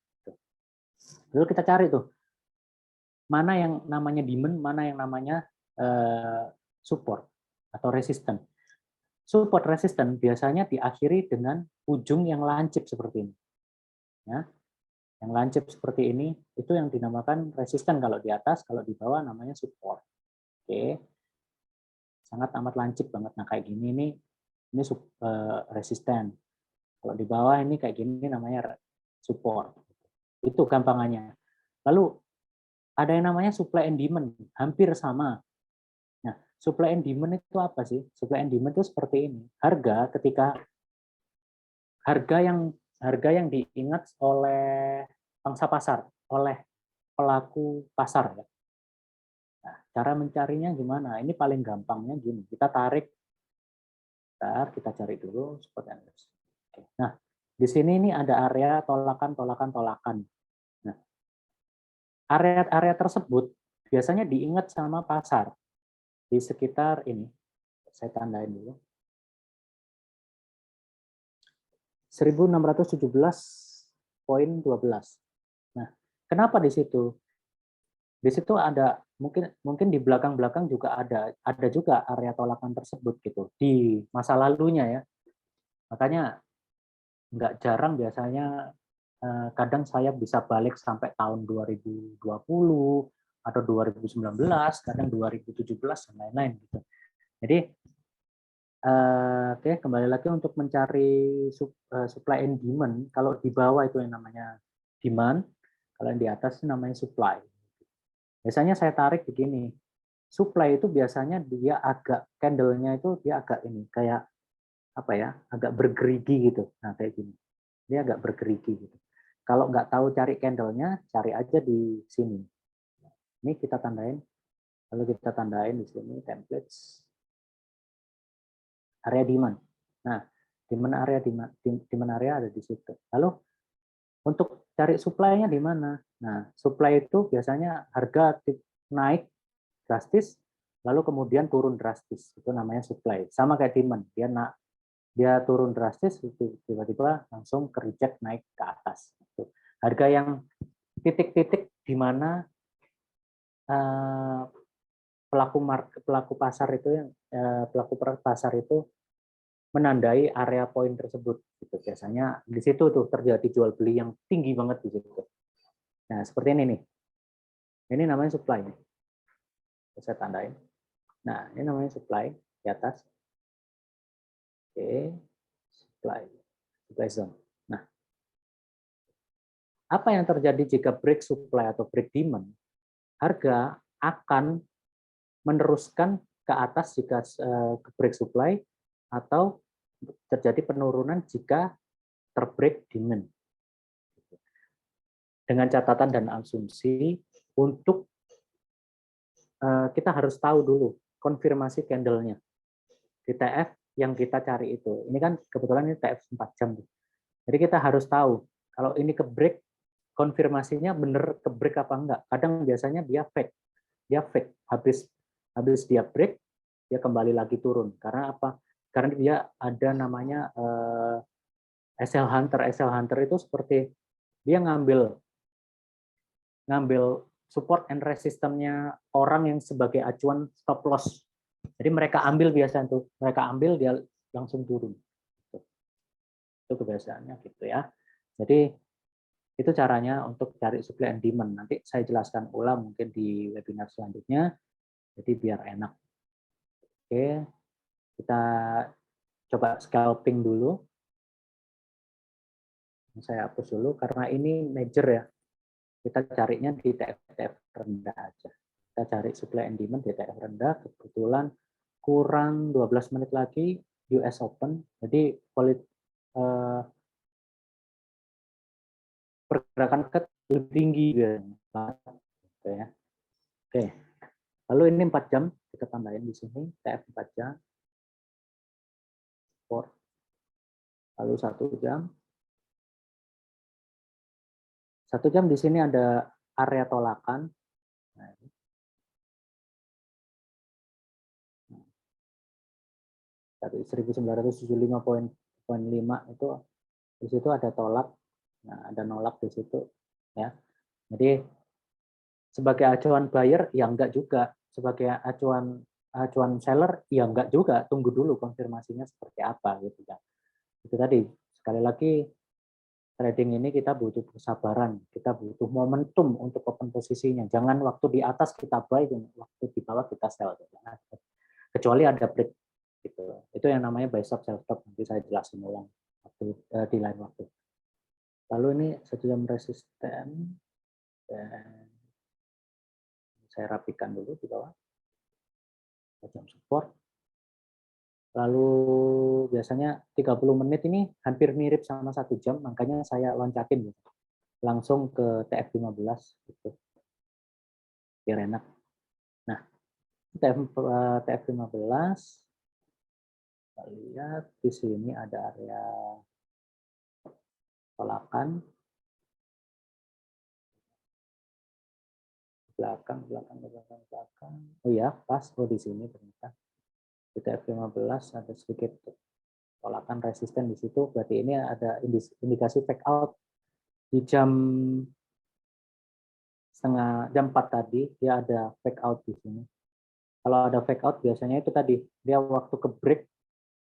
Lalu kita cari tuh, mana yang namanya demand, mana yang namanya support atau resisten. Support resisten biasanya diakhiri dengan ujung yang lancip seperti ini. Ya. Yang lancip seperti ini, itu yang dinamakan resisten kalau di atas, kalau di bawah namanya support. Oke. Sangat amat lancip banget. Nah, kayak gini ini resisten. Kalau di bawah ini kayak gini namanya support. Itu gampangannya. Lalu ada yang namanya supply and demand, hampir sama. Nah, supply and demand itu apa sih? Supply and demand itu seperti ini. Harga yang diingat oleh pangsa pasar, oleh pelaku pasar ya. Nah, cara mencarinya gimana? Ini paling gampangnya gini. Kita cari dulu support and resistance. Nah, di sini ini ada area tolakan. Nah, area tersebut biasanya diingat sama pasar di sekitar ini. Saya tandain dulu. 1617.12. Nah, kenapa di situ? Di situ ada mungkin di belakang juga ada juga area tolakan tersebut gitu di masa lalunya ya. Makanya nggak jarang biasanya kadang saya bisa balik sampai tahun 2020 atau 2019, kadang 2017 dan lain-lain gitu. Jadi oke, kembali lagi untuk mencari supply and demand. Kalau di bawah itu yang namanya demand, kalau yang di atas itu namanya supply. Biasanya saya tarik begini. Supply itu biasanya dia agak candle-nya itu dia agak ini kayak apa ya, agak bergerigi gitu. Nah, kayak gini. Dia agak bergerigi gitu. Kalau nggak tahu cari candle-nya, cari aja di sini. Ini kita tandain. Lalu kita tandain di sini templates area demand. Nah, demand area ada di situ. Lalu untuk cari supply-nya di mana? Nah, supply itu biasanya harga naik drastis, lalu kemudian turun drastis. Itu namanya supply. Sama kayak demand. Dia turun drastis, tiba-tiba langsung ke reject naik ke atas. Harga yang titik-titik di mana pelaku pasar itu menandai area poin tersebut. Gitu. Biasanya di situ tuh terjadi jual beli yang tinggi banget di situ. Nah, seperti ini nih. Ini namanya supply. Saya tandain. Nah, ini namanya supply di atas. Oke, supply zone. Nah, apa yang terjadi jika break supply atau break demand? Harga akan meneruskan ke atas jika break supply atau terjadi penurunan jika terbreak demand. Dengan catatan dan asumsi untuk kita harus tahu dulu konfirmasi candle-nya di TF yang kita cari itu. Ini kan kebetulan ini TF 4 jam. Jadi kita harus tahu kalau ini ke break, konfirmasinya benar ke break apa enggak. Kadang biasanya dia fake. Dia fake. Habis dia break, dia kembali lagi turun. Karena apa? Karena dia ada namanya SL Hunter. SL Hunter itu seperti dia ngambil support and resistance-nya orang yang sebagai acuan stop loss. Jadi mereka ambil biasanya tuh, mereka ambil dia langsung turun. Itu kebiasaannya gitu ya. Jadi itu caranya untuk cari supply and demand. Nanti saya jelaskan ulang mungkin di webinar selanjutnya. Jadi biar enak. Oke, kita coba scalping dulu. Saya hapus dulu karena ini major ya. Kita carinya di TF rendah aja. Kita cari supply and demand di TF rendah. Kebetulan kurang 12 menit lagi US Open. Jadi pergerakan lebih tinggi ya. Oke. Lalu ini 4 jam kita tambahin di sini TF 4 jam. Lalu 1 jam. 1 jam di sini ada area tolakan. Nah, 1975.5 itu di situ ada tolak. Nah, ada nolak di situ ya. Jadi sebagai acuan buyer ya enggak juga, sebagai acuan seller ya enggak juga, tunggu dulu konfirmasinya seperti apa gitu ya. Itu tadi sekali lagi trading ini kita butuh kesabaran, kita butuh momentum untuk open posisinya. Jangan waktu di atas kita buy, waktu di bawah kita sell. Kecuali ada break gitu. Itu yang namanya buy stop sell stop. Nanti saya jelasin ulang di lain waktu. Lalu ini 1 jam resisten dan saya rapikan dulu di bawah. 1 jam support. Lalu biasanya 30 menit ini hampir mirip sama 1 jam, makanya saya loncatin gitu. Langsung ke TF15 gitu. Biar enak. Nah, TF15 kita lihat di sini ada area tolakan belakang. Oh ya, pas di sini ternyata. Di TF15 ada sedikit tolakan resisten di situ, berarti ini ada indikasi fake out di jam 4 tadi, dia ada fake out di sini. Kalau ada fake out biasanya itu tadi, dia waktu ke break.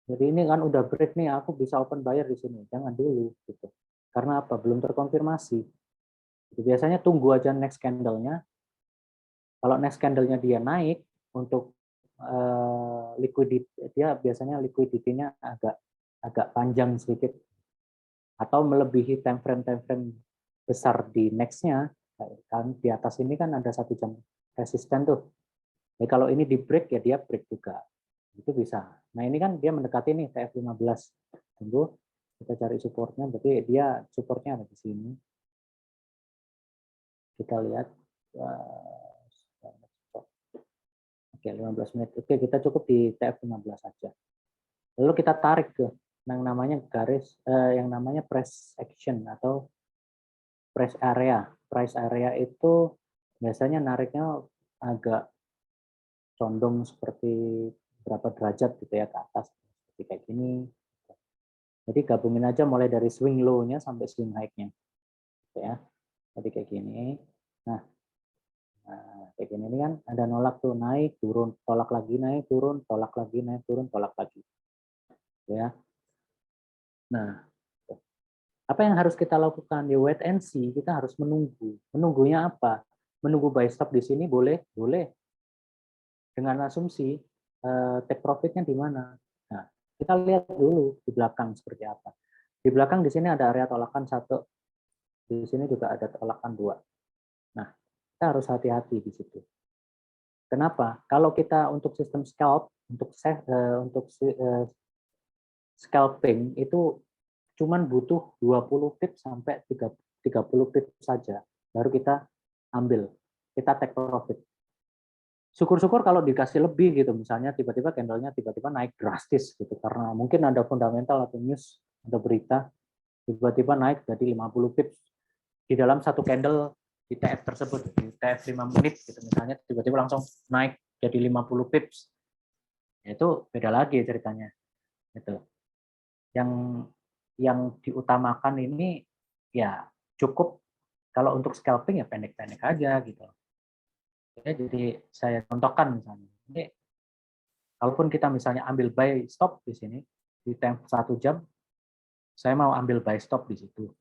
Jadi ini kan udah break nih, aku bisa open buyer di sini. Jangan dulu gitu. Karena apa? Belum terkonfirmasi. Jadi biasanya tunggu aja next candle-nya. Kalau next candle-nya dia naik untuk liquidity, dia biasanya liquidity-nya agak panjang sedikit atau melebihi time frame besar di next-nya. Kan di atas ini kan ada 1 jam resisten tuh. Jadi kalau ini di break ya dia break juga. Itu bisa. Nah ini kan dia mendekati nih TF15. Tunggu, kita cari supportnya. Berarti dia supportnya ada di sini. Kita lihat. Oke, 15 menit. Oke, kita cukup di TF15 saja. Lalu kita tarik ke yang namanya yang namanya price action atau price area. Price area itu biasanya nariknya agak condong seperti berapa derajat gitu ya ke atas, seperti kayak gini. Jadi gabungin aja mulai dari swing low-nya sampai swing high-nya, gitu ya. Jadi kayak gini. Nah, kayak gini ini kan ada nolak tuh, naik, turun, tolak lagi, naik, turun, tolak lagi, naik, turun, tolak lagi, ya. Nah, apa yang harus kita lakukan? Ya wait and see, kita harus menunggu. Menunggunya apa? Menunggu buy stop di sini boleh, boleh. Dengan asumsi take profitnya di mana. Nah, kita lihat dulu di belakang seperti apa. Di belakang di sini ada area tolakan 1, di sini juga ada tolakan 2. Nah, kita harus hati-hati di situ. Kenapa? Kalau kita untuk sistem scalp, untuk scalping itu cuman butuh 20 pips sampai 30 pips saja, baru kita ambil, kita take profit. Syukur-syukur kalau dikasih lebih gitu, misalnya tiba-tiba candle-nya tiba-tiba naik drastis gitu, karena mungkin ada fundamental atau news, ada berita, tiba-tiba naik jadi 50 pips di dalam satu candle di TF tersebut, di TF 5 menit gitu misalnya, tiba-tiba langsung naik jadi 50 pips. Itu beda lagi ceritanya. Gitu. Yang diutamakan ini ya cukup kalau untuk scalping ya pendek-pendek aja gitu. Ya, jadi saya contohkan misalnya. Ini kalaupun kita misalnya ambil buy stop di sini di tempo 1 jam, saya mau ambil buy stop di situ.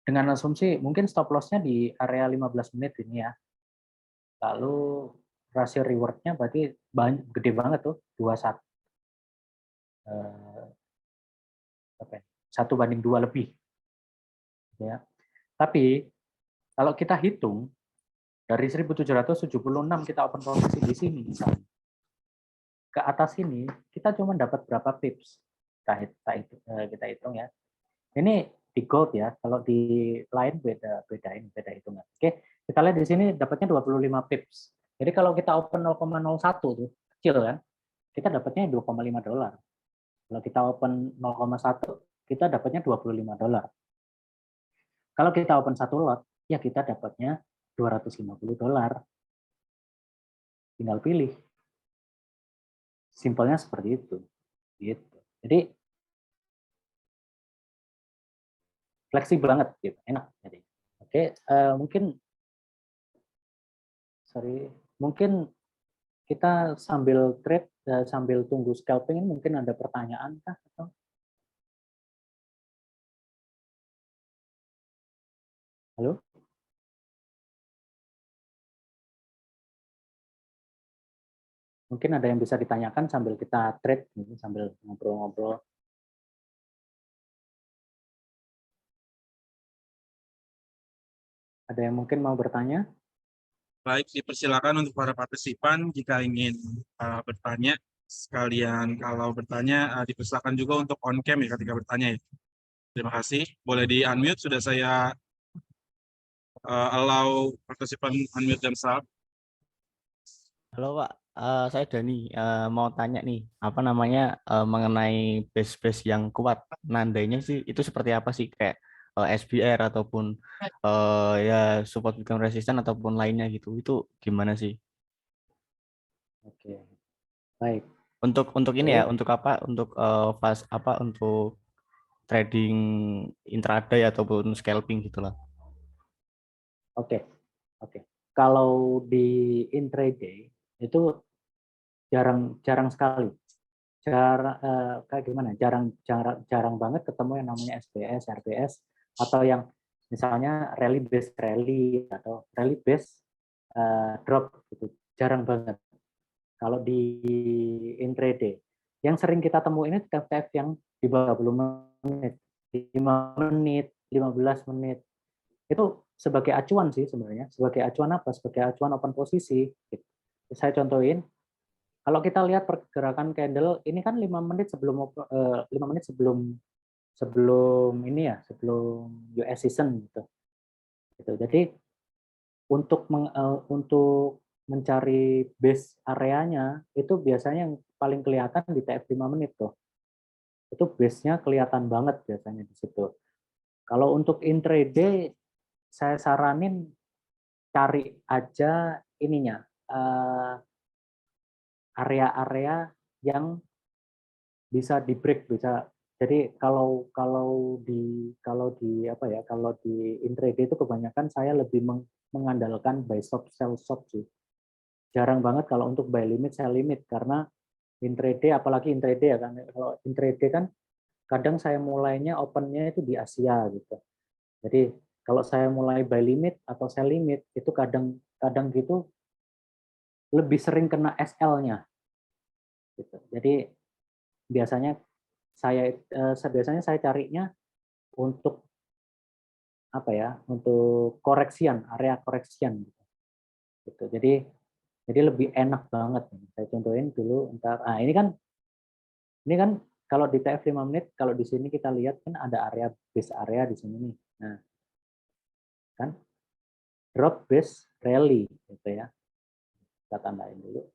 Dengan asumsi mungkin stop loss-nya di area 15 menit ini ya. Lalu rasio reward-nya berarti gede banget tuh, 21 1/2 lebih. Ya. Tapi kalau kita hitung dari 1776 kita open posisi di sini misalnya, ke atas ini kita cuma dapat berapa pips? Kita hitung ya. Ini di gold ya, kalau di lain beda hitungan. Oke, kita lihat di sini dapatnya 25 pips. Jadi kalau kita open 0,01 tuh kecil kan, kita dapatnya $2,5. Kalau kita open 0,1, kita dapatnya $25. Kalau kita open 1 lot, ya kita dapatnya $250. Tinggal pilih. Simpelnya seperti itu. Gitu. Jadi fleksibel banget gitu, enak jadi. Oke, mungkin kita sambil trade sambil tunggu scalping mungkin ada pertanyaan kah atau halo? Mungkin ada yang bisa ditanyakan sambil kita trade sambil ngobrol-ngobrol. Ada yang mungkin mau bertanya? Baik, dipersilakan untuk para partisipan jika ingin bertanya. Sekalian kalau bertanya dipersilakan juga untuk on cam ya ketika bertanya ya. Terima kasih. Boleh di unmute, sudah saya allow partisipan unmute themselves. Halo Pak, saya Dani. Mau tanya nih, apa namanya mengenai base-base yang kuat. Nandainya sih itu seperti apa sih kayak SBR ataupun ya support become resistant ataupun lainnya gitu. Itu gimana sih? Oke, baik. Untuk ini ya, Oke, untuk apa? Untuk fast apa? Untuk trading intraday ataupun scalping gitulah. oke, oke. Kalau di intraday itu jarang sekali. Kayak gimana? Jarang banget ketemu yang namanya SBS, RBS atau yang misalnya rally based rally atau rally based drop gitu. Jarang banget. Kalau di intraday, yang sering kita temuin ini TF yang di bawah 20 menit, 5 menit, 15 menit. Itu sebagai acuan sih sebenarnya. Sebagai acuan apa? Sebagai acuan open posisi. Saya contohin, kalau kita lihat pergerakan candle ini kan 5 menit sebelum sebelum ini ya, sebelum US season gitu. Jadi untuk mencari base areanya itu biasanya yang paling kelihatan di TF 5 menit tuh. Itu base-nya kelihatan banget biasanya di situ. Kalau untuk intraday saya saranin cari aja ininya area-area yang bisa di break, bisa. Jadi kalau di intraday itu kebanyakan saya lebih mengandalkan buy stop sell stop sih. Jarang banget kalau untuk buy limit sell limit karena intraday, apalagi intraday ya kan, kalau intraday kan kadang saya mulainya opennya itu di Asia gitu. Jadi kalau saya mulai buy limit atau sell limit itu kadang gitu lebih sering kena SL-nya gitu. Jadi biasanya biasanya saya carinya untuk apa ya, untuk koreksian, area koreksian gitu. Jadi lebih enak banget. Saya contohin dulu ntar. Ah, ini kan kalau di TF 5 menit, kalau di sini kita lihat kan ada area base area di sini nih. Nah, kan drop base rally gitu ya. Kita tandain dulu.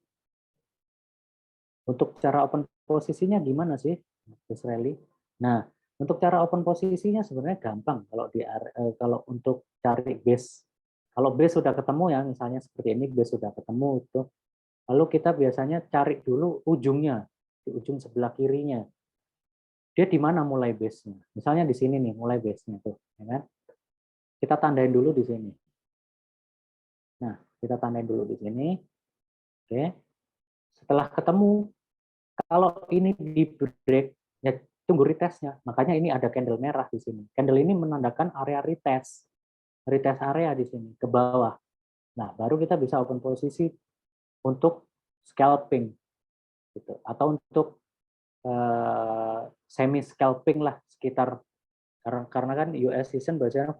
Untuk cara open posisinya gimana sih base rally? Nah, untuk cara open posisinya sebenarnya gampang kalau untuk cari base. Kalau base sudah ketemu ya, misalnya seperti ini base sudah ketemu itu, lalu kita biasanya cari dulu ujungnya, di ujung sebelah kirinya. Dia di mana mulai base-nya? Misalnya di sini nih mulai base-nya tuh, ya kan? Kita tandain dulu di sini. Nah, kita tandain dulu di sini. Oke. Setelah ketemu, kalau ini di break, ya tunggu retestnya. Makanya ini ada candle merah di sini. Candle ini menandakan area retest. Retest area di sini, ke bawah. Nah, baru kita bisa open posisi untuk scalping. Gitu. Atau untuk semi scalping lah, sekitar karena kan US season biasanya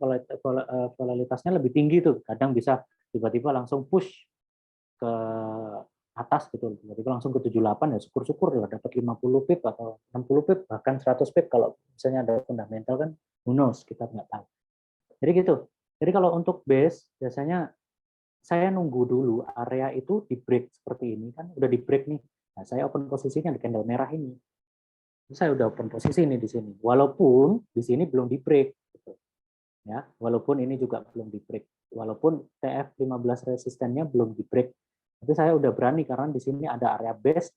volatilitasnya lebih tinggi tuh, kadang bisa tiba-tiba langsung push ke atas gitu, tiba-tiba langsung ke 78, ya syukur-syukur ya dapat 50 pip atau 60 pip bahkan 100 pip, kalau misalnya ada fundamental kan who knows, kita nggak tahu. Jadi gitu. Jadi kalau untuk base biasanya saya nunggu dulu area itu di break seperti ini kan, udah di break nih. Nah, saya open posisinya di candle merah ini. Saya udah open posisi ini di sini. Walaupun di sini belum di break gitu. Ya, walaupun ini juga belum di break. Walaupun TF15 resistennya belum di break. Tapi saya udah berani karena di sini ada area base.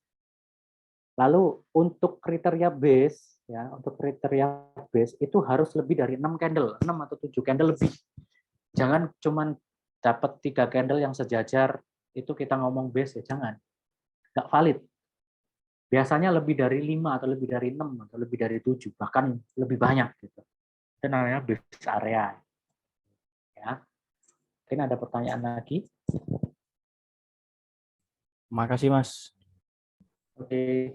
Lalu untuk kriteria base ya, untuk kriteria base itu harus lebih dari 6 candle, 6 atau 7 candle lebih. Jangan cuman dapat 3 candle yang sejajar itu kita ngomong base ya, jangan. Nggak valid. Biasanya lebih dari 5 atau lebih dari 6 atau lebih dari 7, bahkan lebih banyak gitu. Itu namanya base area. Ya. Mungkin ada pertanyaan lagi? Makasih Mas. Oke.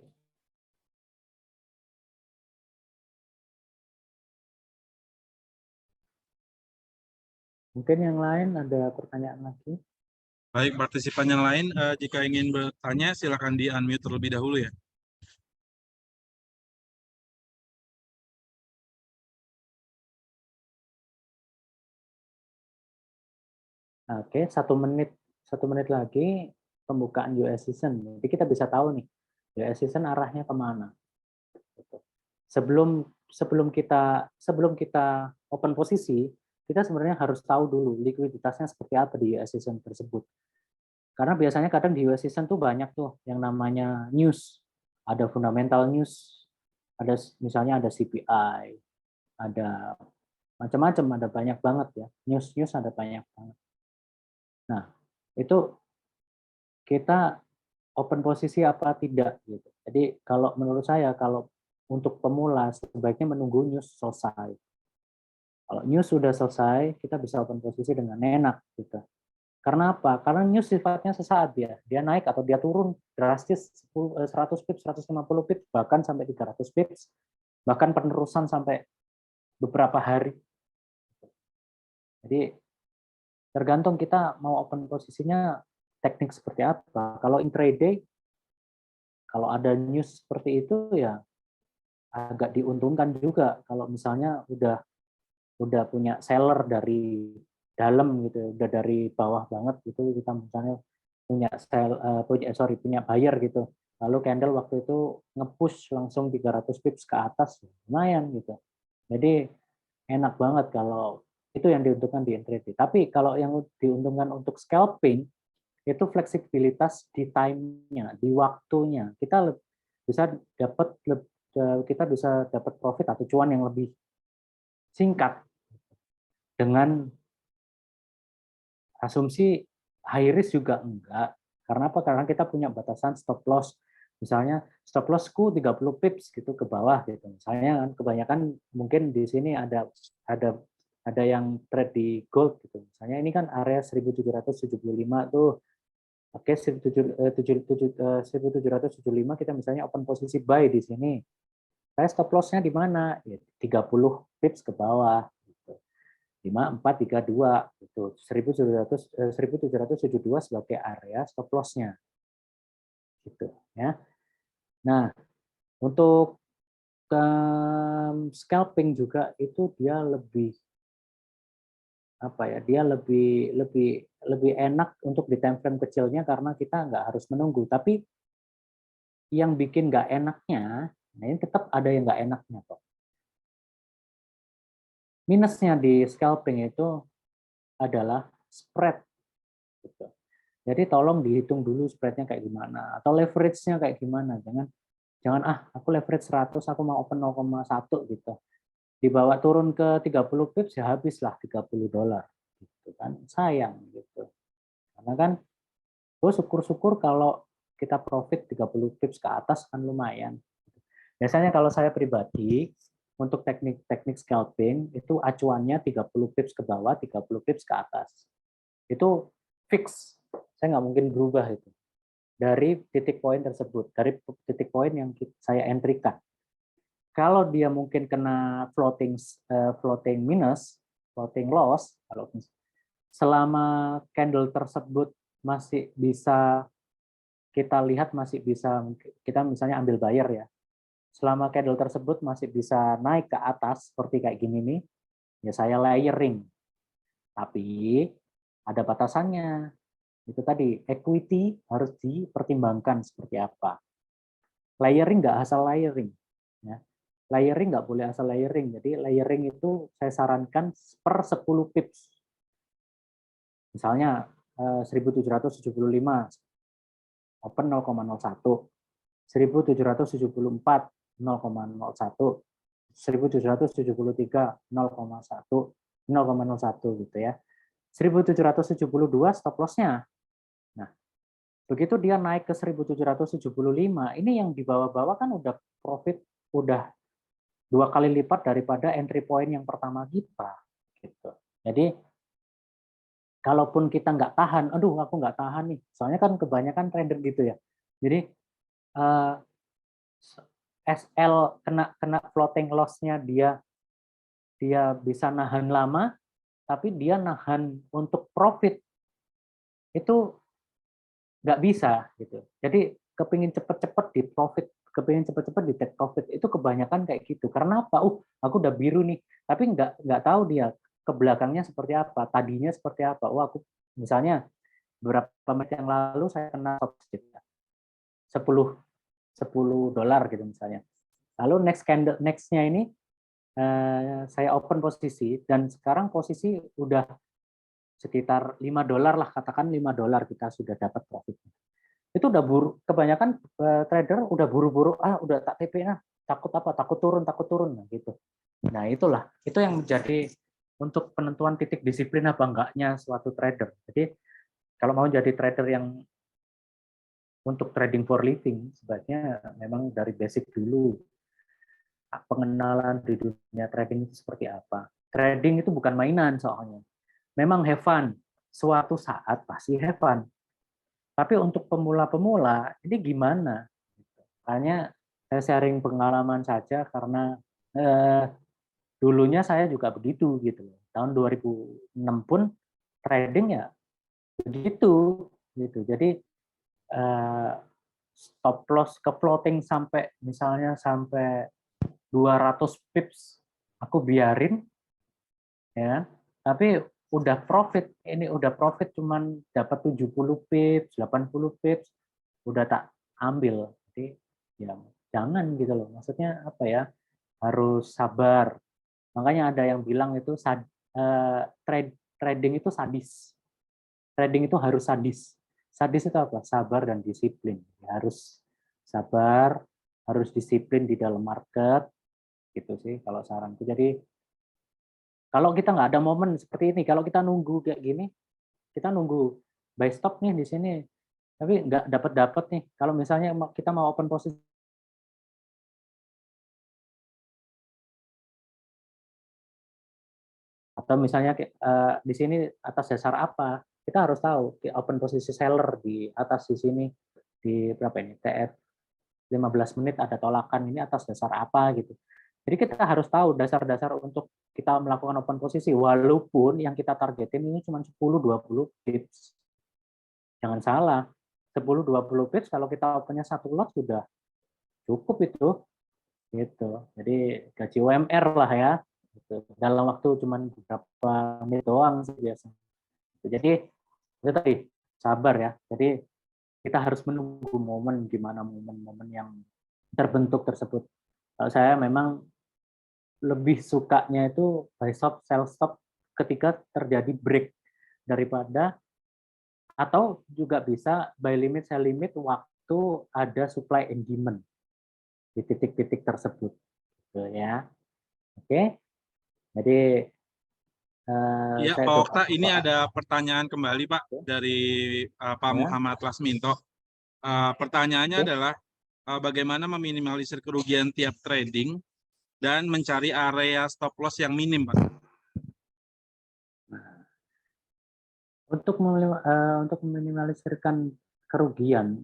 Mungkin yang lain ada pertanyaan lagi? Baik, partisipan yang lain, jika ingin bertanya, silakan di-unmute terlebih dahulu ya. Oke, 1 menit lagi pembukaan US season. Jadi kita bisa tahu nih US season arahnya kemana. Sebelum sebelum kita open posisi, kita sebenarnya harus tahu dulu likuiditasnya seperti apa di US season tersebut. Karena biasanya kadang di US season tuh banyak tuh yang namanya news, ada fundamental news, ada misalnya ada CPI, ada macam-macam, ada banyak banget ya, news ada banyak banget. Nah, itu kita open posisi apa tidak gitu. Jadi kalau menurut saya, kalau untuk pemula sebaiknya menunggu news selesai. Kalau news sudah selesai, kita bisa open posisi dengan enak gitu. Karena apa? Karena news sifatnya sesaat dia. Dia naik atau dia turun drastis 100 pips, 150 pips, bahkan sampai 300 pips, bahkan penerusan sampai beberapa hari. Jadi tergantung kita mau open posisinya teknik seperti apa. Kalau intraday, kalau ada news seperti itu ya agak diuntungkan juga kalau misalnya udah punya seller dari dalam gitu, udah dari bawah banget gitu, kita misalnya punya buyer gitu. Lalu candle waktu itu nge-push langsung 300 pips ke atas, lumayan gitu. Jadi enak banget kalau itu yang diuntungkan di intraday. Tapi kalau yang diuntungkan untuk scalping itu fleksibilitas di time-nya, di waktunya. Bisa dapat kita bisa dapat profit atau cuan yang lebih singkat dengan asumsi high risk juga enggak. Karena apa? Karena kita punya batasan stop loss. Misalnya stop lossku 30 pips gitu ke bawah gitu. Misalnya kan kebanyakan mungkin di sini ada yang trade di gold gitu. Misalnya ini kan area 1775 tuh. Oke, 1775 kita misalnya open posisi buy di sini. Saya stop loss-nya di mana? Ya, 30 pips ke bawah. Gitu. 5432 itu 1772 sebagai area stop loss-nya. Gitu ya. Nah, untuk scalping juga itu dia lebih apa ya? Dia lebih enak untuk di time frame kecilnya karena kita nggak harus menunggu. Tapi yang bikin nggak enaknya, nah ini tetap ada yang nggak enaknya kok. Minusnya di scalping itu adalah spread. Gitu. Jadi tolong dihitung dulu spreadnya kayak gimana atau leverage-nya kayak gimana. Jangan aku leverage 100, aku mau open 0,1 gitu. Dibawa turun ke 30 pips ya habislah $30 gitu kan. Sayang gitu. Karena kan syukur-syukur kalau kita profit 30 pips ke atas kan lumayan. Biasanya kalau saya pribadi untuk teknik scalping itu acuannya 30 pips ke bawah, 30 pips ke atas. Itu fix. Saya nggak mungkin berubah itu. Dari titik poin tersebut, dari titik poin yang saya entry-kan. Kalau dia mungkin kena floating minus, floating loss, kalau selama candle tersebut masih bisa kita lihat, masih bisa kita misalnya ambil buyer ya. Selama candle tersebut masih bisa naik ke atas seperti kayak gini nih, ya saya layering. Tapi ada batasannya. Itu tadi, equity harus dipertimbangkan seperti apa. Layering nggak asal layering. Ya. Layering nggak boleh asal layering. Jadi layering itu saya sarankan per 10 pips. Misalnya 1775 open 0,01, 1774 0,01, 1773 0,1, 0,01 gitu ya. 1772 stop loss-nya. Nah, begitu dia naik ke 1775, ini yang di bawah-bawah kan udah profit, udah 2 kali lipat daripada entry point yang pertama kita. Gitu. Jadi, kalaupun kita nggak tahan, aduh aku nggak tahan nih, soalnya kan kebanyakan trader gitu ya. Jadi, SL kena floating loss-nya dia bisa nahan lama, tapi dia nahan untuk profit itu nggak bisa gitu. Jadi kepingin cepet-cepet di profit, kepingin cepet-cepet di take profit itu kebanyakan kayak gitu. Karena apa? Aku udah biru nih, tapi nggak tahu dia ke belakangnya seperti apa, tadinya seperti apa. Aku misalnya beberapa menit yang lalu saya kena stop $10 gitu misalnya. Lalu next-nya ini saya open posisi dan sekarang posisi udah sekitar $5 lah, katakan $5 kita sudah dapat profitnya. Itu udah kebanyakan trader udah buru-buru, udah tak TP, takut apa? Takut turun nah, gitu. Nah, itulah itu yang menjadi untuk penentuan titik disiplin apa enggaknya suatu trader. Jadi kalau mau jadi trader yang untuk trading for living, sebaiknya memang dari basic dulu. Pengenalan di dunia trading itu seperti apa. Trading itu bukan mainan soalnya. Memang have fun. Suatu saat pasti have fun. Tapi untuk pemula-pemula, ini gimana? Hanya saya sharing pengalaman saja karena dulunya saya juga begitu gitu. Tahun 2006 pun trading ya begitu gitu. Jadi stop loss ke floating sampai misalnya sampai 200 pips aku biarin ya. Tapi udah profit, ini udah profit cuman dapat 70 pips, 80 pips udah tak ambil. Jadi ya jangan gitu loh. Maksudnya apa ya? Harus sabar. Makanya ada yang bilang itu trading itu sadis. Trading itu harus sadis. Sadis itu apa? Sabar dan disiplin. Harus sabar, harus disiplin di dalam market, gitu sih kalau saranku. Jadi kalau kita nggak ada momen seperti ini, kalau kita nunggu kayak gini, kita nunggu buy stop nih di sini, tapi nggak dapat nih. Kalau misalnya kita mau open posisi atau misalnya di sini atas dasar apa, kita harus tahu open posisi seller di atas di sini di berapa ini TF 15 menit ada tolakan ini atas dasar apa gitu. Jadi kita harus tahu dasar-dasar untuk kita melakukan open posisi walaupun yang kita targetin ini cuma 10-20 pips. Jangan salah, 10-20 pips kalau kita opennya satu lot sudah cukup itu. Gitu. Jadi gaji UMR lah ya. Gitu. Dalam waktu cuma beberapa menit doang sih biasanya. Jadi itu tadi sabar ya. Jadi kita harus menunggu momen gimana momen-momen yang terbentuk tersebut. Kalau saya memang lebih sukanya itu buy stop, sell stop ketika terjadi break daripada atau juga bisa buy limit, sell limit waktu ada supply and demand di titik-titik tersebut, gitu ya. Oke, jadi Iya, saya Pak coba Okta, ini buka. ada pertanyaan kembali Pak dari Pak Ya, Muhammad Lasminto. Pertanyaannya oke. adalah bagaimana meminimalisir kerugian tiap trading dan mencari area stop loss yang minim, Pak. Nah, untuk meminimalisirkan kerugian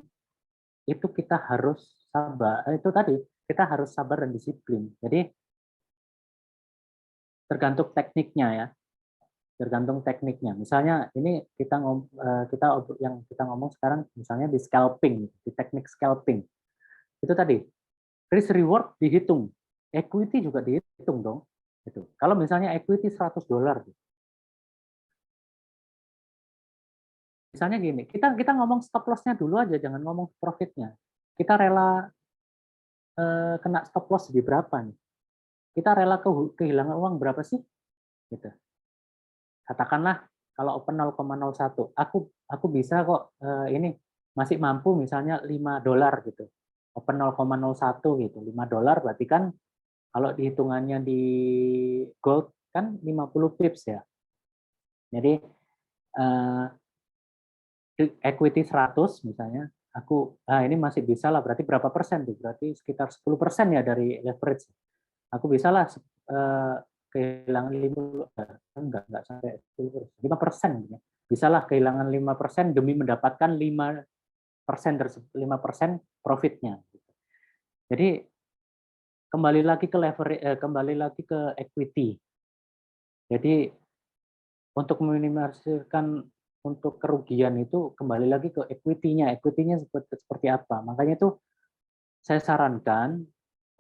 itu kita harus sabar. Itu tadi kita harus sabar dan disiplin. Jadi tergantung tekniknya ya, tergantung tekniknya. Misalnya ini yang kita ngomong sekarang misalnya di scalping, di teknik scalping. Itu tadi risk reward dihitung, equity juga dihitung dong. Gitu. Kalau misalnya equity $100, misalnya gini, kita ngomong stop loss-nya dulu aja, jangan ngomong profitnya. Kita rela kena stop loss di berapa nih? Kita rela kehilangan uang berapa sih? Gitu. Katakanlah kalau open 0,01, aku bisa kok ini masih mampu misalnya $5 gitu. Open 0,01 gitu, $5 berarti kan kalau dihitungannya di gold kan 50 pips ya. Jadi equity 100 misalnya, ini masih bisa lah, berarti berapa persen tuh? Berarti sekitar 10% ya dari leverage. Aku bisa lah kehilangan 5, enggak sampai 10%, 5%. Bisa lah kehilangan 5% demi mendapatkan 5% profitnya. Jadi kembali lagi ke kembali lagi ke equity. Jadi untuk meminimalisirkan untuk kerugian itu kembali lagi ke equity-nya. Equity-nya seperti apa? Makanya itu saya sarankan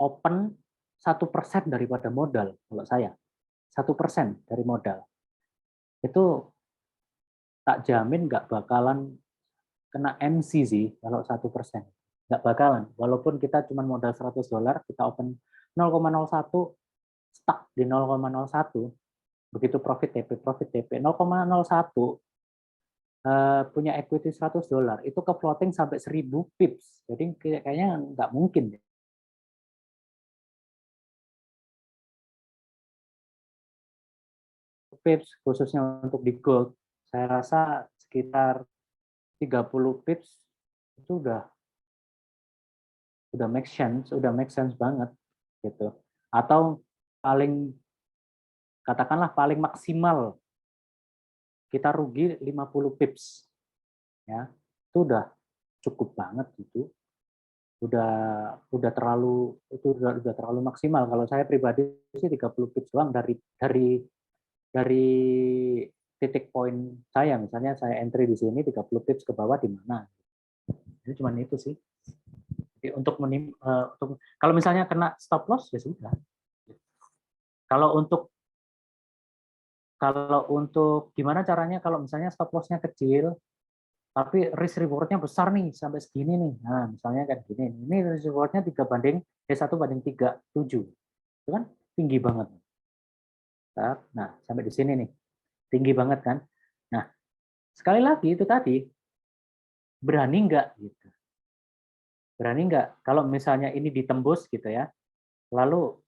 open 1% daripada modal kalau saya. 1% dari modal. Itu tak jamin nggak bakalan kena MC sih kalau 1%. Nggak bakalan. Walaupun kita cuma modal $100, kita open 0,01, stuck di 0,01, begitu profit TP 0,01 punya equity $100 itu ke floating sampai 1000 pips. Jadi kayaknya nggak mungkin. Pips khususnya untuk di gold, saya rasa sekitar 30 pips itu udah make sense banget gitu. Atau katakanlah paling maksimal kita rugi 50 pips ya. Itu udah cukup banget gitu. Udah terlalu maksimal. Kalau saya pribadi sih 30 pips doang dari titik poin saya, misalnya saya entry di sini 30 pips ke bawah di mana. Ini cuma itu sih. Jadi kalau misalnya kena stop loss ya sudah. Kalau untuk gimana caranya kalau misalnya stop loss-nya kecil tapi risk reward-nya besar nih sampai segini nih. Nah, misalnya kayak gini. Ini risk reward-nya 1:3, 7. Itu kan tinggi banget. Nah, sampai di sini nih. Tinggi banget kan? Nah, sekali lagi itu tadi berani nggak gitu. Berani nggak kalau misalnya ini ditembus gitu ya. Lalu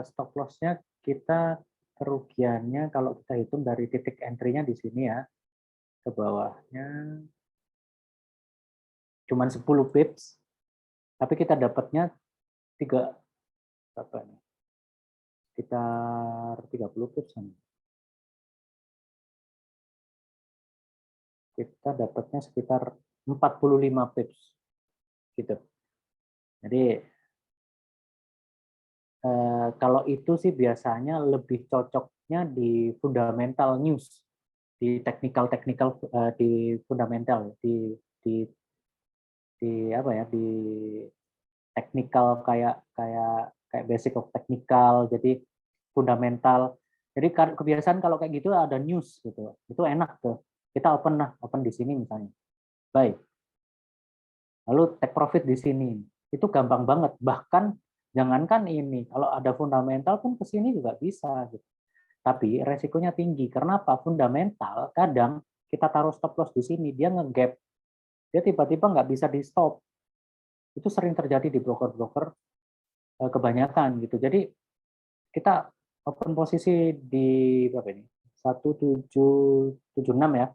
stop loss-nya kita kerugiannya kalau kita hitung dari titik entry-nya di sini ya ke bawahnya cuman 10 pips tapi kita dapatnya 3 berapa nih? Sekitar 30 pips. Kita dapatnya sekitar 45 pips gitu. Jadi kalau itu sih biasanya lebih cocoknya di fundamental news, di technical di fundamental, di apa ya, di technical kayak kayak kayak basic of technical, jadi fundamental. Jadi kebiasaan kalau kayak gitu ada news gitu, itu enak tuh. Kita open di sini misalnya, buy, lalu take profit di sini, itu gampang banget. Bahkan jangankan ini, kalau ada fundamental pun ke sini juga bisa. Gitu. Tapi resikonya tinggi. Karena apa? Fundamental kadang kita taruh stop loss di sini, dia nge-gap, dia tiba-tiba nggak bisa di stop. Itu sering terjadi di broker-broker kebanyakan gitu. Jadi kita open posisi di berapa ini? 1776 ya,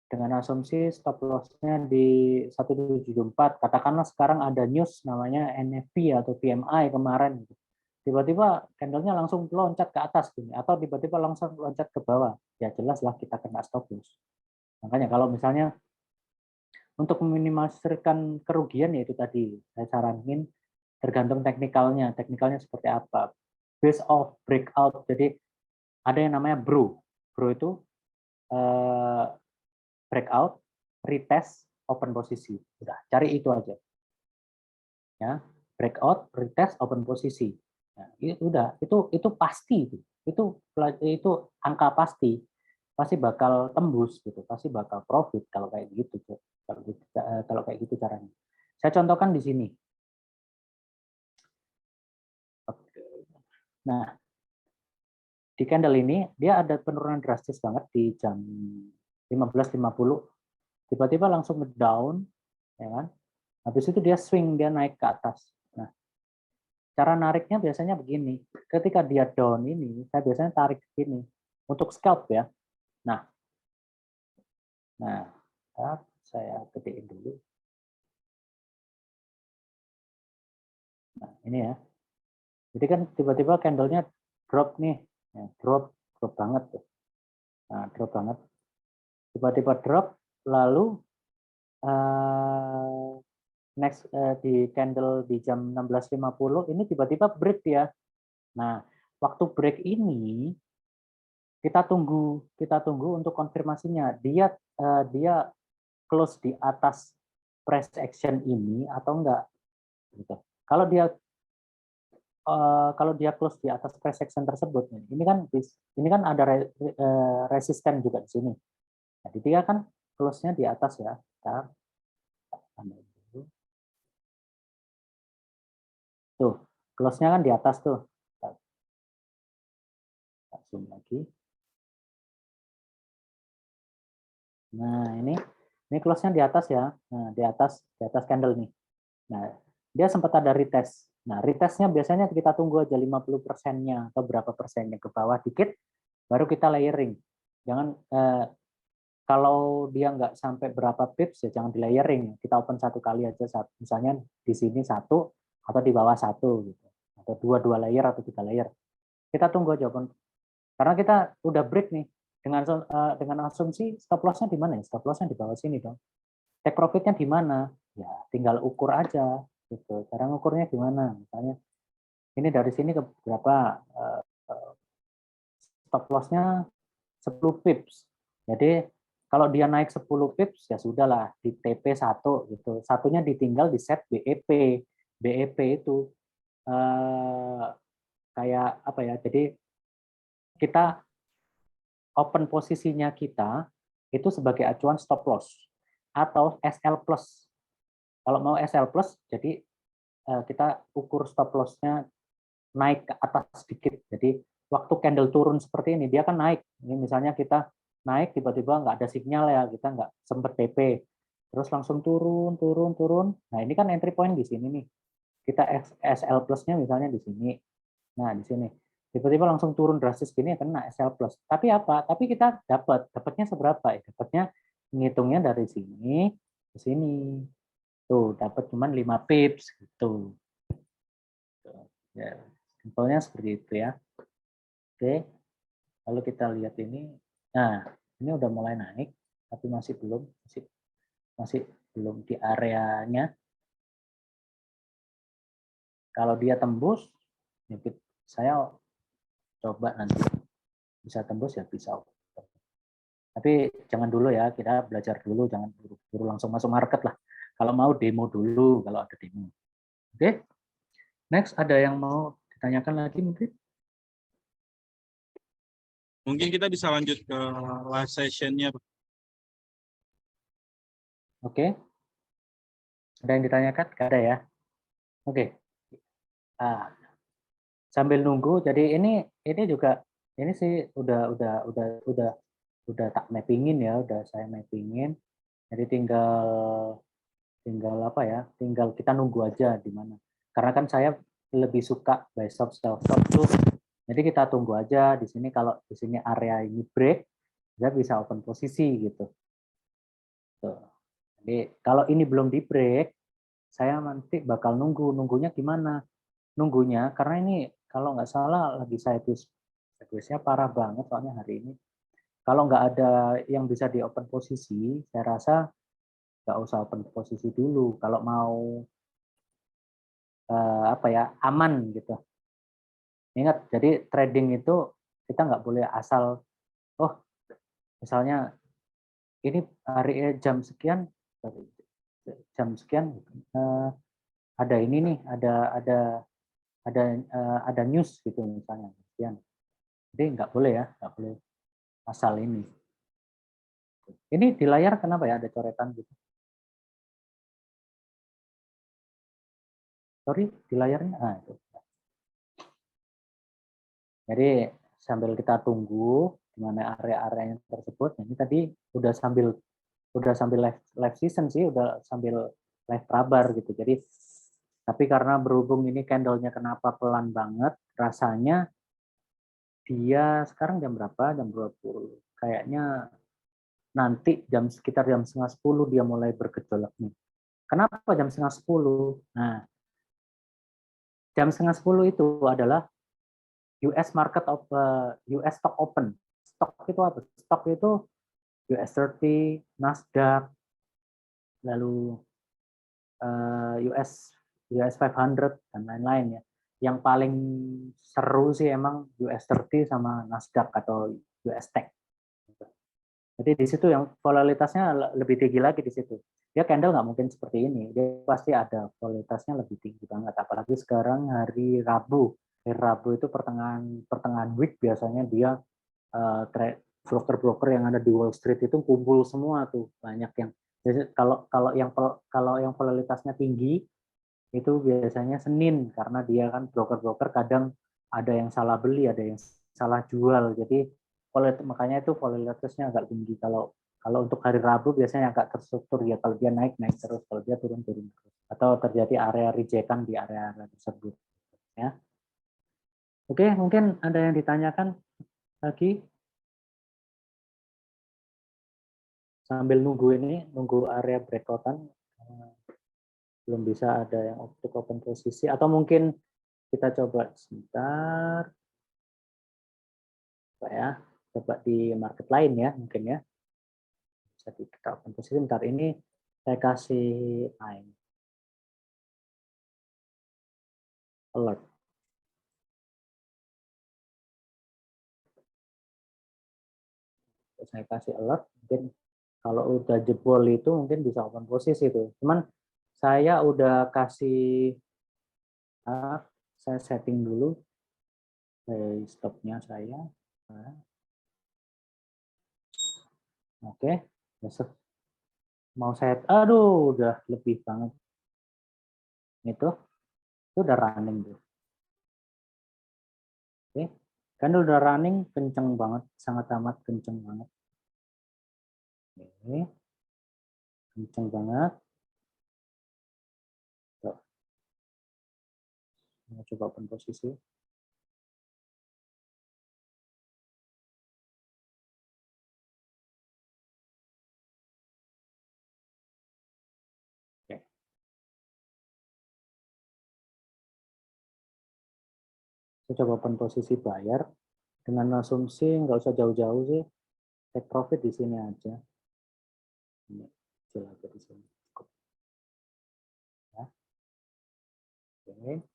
dengan asumsi stop loss-nya di 1774. Katakanlah sekarang ada news namanya NFP atau PMI kemarin, tiba-tiba candle-nya langsung loncat ke atas gini, atau tiba-tiba langsung loncat ke bawah, ya jelaslah kita kena stop loss. Makanya kalau misalnya untuk meminimalisirkan kerugian, yaitu tadi saya saranin tergantung teknikalnya seperti apa. Base of breakout, jadi ada yang namanya BRO. BRO itu breakout, retest, open posisi. Udah, cari itu aja. Ya, breakout, retest, open posisi. Nah, udah, itu pasti itu angka pasti bakal tembus gitu, pasti bakal profit kalau kayak gitu. Kalau kayak gitu caranya. Saya contohkan di sini. Nah, di candle ini dia ada penurunan drastis banget di jam 15.50. Tiba-tiba langsung down, ya kan? Habis itu dia swing, dia naik ke atas. Nah, cara nariknya biasanya begini. Ketika dia down ini, saya biasanya tarik begini untuk scalp ya. Nah, saya gedein dulu. Nah, ini ya. Jadi kan tiba-tiba candlenya drop nih, ya, drop banget tuh. Nah, drop banget. Tiba-tiba drop, lalu next di candle di jam 16.50 ini tiba-tiba break ya. Nah, waktu break ini kita tunggu untuk konfirmasinya. Dia close di atas price action ini atau enggak gitu. Kalau dia close di atas price action tersebut, ini kan ada resisten juga di sini. Jadi dia kan close-nya di atas ya. Kita tambah dulu. Tuh, close-nya kan di atas tuh. Kita zoom lagi. Nah, ini close-nya di atas ya. Nah, di atas candle nih. Nah, dia sempat ada retest. Nah, retestnya biasanya kita tunggu aja 50%-nya atau berapa persennya ke bawah dikit, baru kita layering. Jangan kalau dia nggak sampai berapa pips ya jangan di layering. Kita open satu kali aja, misalnya di sini satu atau di bawah satu gitu, atau dua layer atau 3 layer. Kita tunggu aja, karena kita udah break nih dengan asumsi stop loss-nya di mana ya? Stop loss-nya di bawah sini dong. Take profit-nya di mana? Ya tinggal ukur aja gitu. Cara ngukurnya gimana? Misalnya ini dari sini ke berapa, stop loss-nya 10 pips. Jadi kalau dia naik 10 pips ya sudahlah di TP 1 gitu. Satunya ditinggal di set BEP. BEP itu kayak apa ya? Jadi kita open posisinya kita itu sebagai acuan stop loss atau SL plus. Kalau mau SL plus, jadi kita ukur stop loss-nya naik ke atas sedikit. Jadi waktu candle turun seperti ini, dia kan naik. Ini misalnya kita naik, tiba-tiba nggak ada sinyal ya, kita nggak sempat TP. Terus langsung turun. Nah ini kan entry point di sini nih. Kita SL plus-nya misalnya di sini. Nah di sini. Tiba-tiba langsung turun drastis gini ya kena SL plus. Tapi apa? Tapi kita dapatnya seberapa? Dapatnya ngitungnya dari sini ke sini. Tuh, dapat cuma 5 pips gitu. Ya, simpelnya seperti itu ya. Oke. Lalu kita lihat ini. Nah, ini udah mulai naik tapi masih belum di areanya. Kalau dia tembus, saya coba nanti bisa tembus ya bisa. Tapi jangan dulu ya, kita belajar dulu, jangan buru-buru langsung masuk market lah. Kalau mau demo dulu, kalau ada demo. Oke, next ada yang mau ditanyakan lagi mungkin? Mungkin kita bisa lanjut ke live session-nya. Oke, ada yang ditanyakan? Gak ada ya? Oke. Sambil nunggu, jadi ini juga ini sih udah tak mappingin ya, udah saya mappingin. Jadi tinggal apa ya? Tinggal kita nunggu aja di mana. Karena kan saya lebih suka buy stop sell stop tuh. Jadi kita tunggu aja di sini, kalau di sini area ini break, dia bisa open posisi gitu. Tuh. Jadi kalau ini belum di break, saya nanti bakal nunggunya gimana? Nunggunya karena ini kalau nggak salah lagi sideways-nya parah banget soalnya hari ini. Kalau nggak ada yang bisa di open posisi, saya rasa nggak usah open posisi dulu. Kalau mau apa ya aman gitu. Ingat, jadi trading itu kita nggak boleh asal, oh misalnya ini hari jam sekian ada ini nih, ada news gitu misalnya sekian. Jadi nggak boleh ya, nggak boleh asal ini. Ini di layar kenapa ya ada coretan gitu? Sorry, di layarnya. Nah, itu. Jadi sambil kita tunggu di mana area-area tersebut, ini tadi udah sambil live season sih, udah sambil live kabar gitu. Jadi tapi karena berhubung ini candle-nya kenapa pelan banget, rasanya dia sekarang jam berapa? Jam 20. Kayaknya nanti sekitar jam setengah 10 dia mulai bergejolak nih. Kenapa jam setengah 10? Nah, jam setengah 10 itu adalah US market of US stock open. Stock itu apa? Stock itu US 30, Nasdaq, lalu US 500 dan lain-lain ya. Yang paling seru sih emang US 30 sama Nasdaq atau US Tech. Jadi di situ yang volatilitasnya lebih tinggi lagi di situ. Dia candle nggak mungkin seperti ini. Dia pasti ada volatilitasnya lebih tinggi banget. Apalagi sekarang hari Rabu. Hari Rabu itu pertengahan week biasanya dia broker-broker yang ada di Wall Street itu kumpul semua tuh, banyak yang. Jadi kalau yang volatilitasnya tinggi itu biasanya Senin karena dia kan broker-broker kadang ada yang salah beli, ada yang salah jual. Jadi makanya itu volatilitasnya agak tinggi. Kalau untuk hari Rabu biasanya agak terstruktur ya. Kalau dia naik terus, kalau dia turun terus. Atau terjadi area rejection di area tersebut. Ya. Oke, mungkin ada yang ditanyakan lagi sambil nunggu area breakoutan. Belum bisa ada yang untuk open posisi atau mungkin kita coba sebentar. Ya, coba di market lain ya mungkin ya. Bisa kita open posisi bentar ini saya kasih alert. Saya kasih alert mungkin kalau udah jebol itu mungkin bisa open posisi itu. Cuman saya udah kasih saya setting dulu stopnya saya. Nah. Oke, besok mau saya, aduh udah lebih banget. Itu udah running tuh. Oke, kan udah running kenceng banget, sangat amat kenceng banget. Oke, kenceng banget. Tuh. Mau coba open posisi. Oke. Saya coba open posisi bayar dengan asumsi nggak usah jauh-jauh sih, take profit di sini aja. Ini kecil aja di sini. Cukup. Ya. Oke.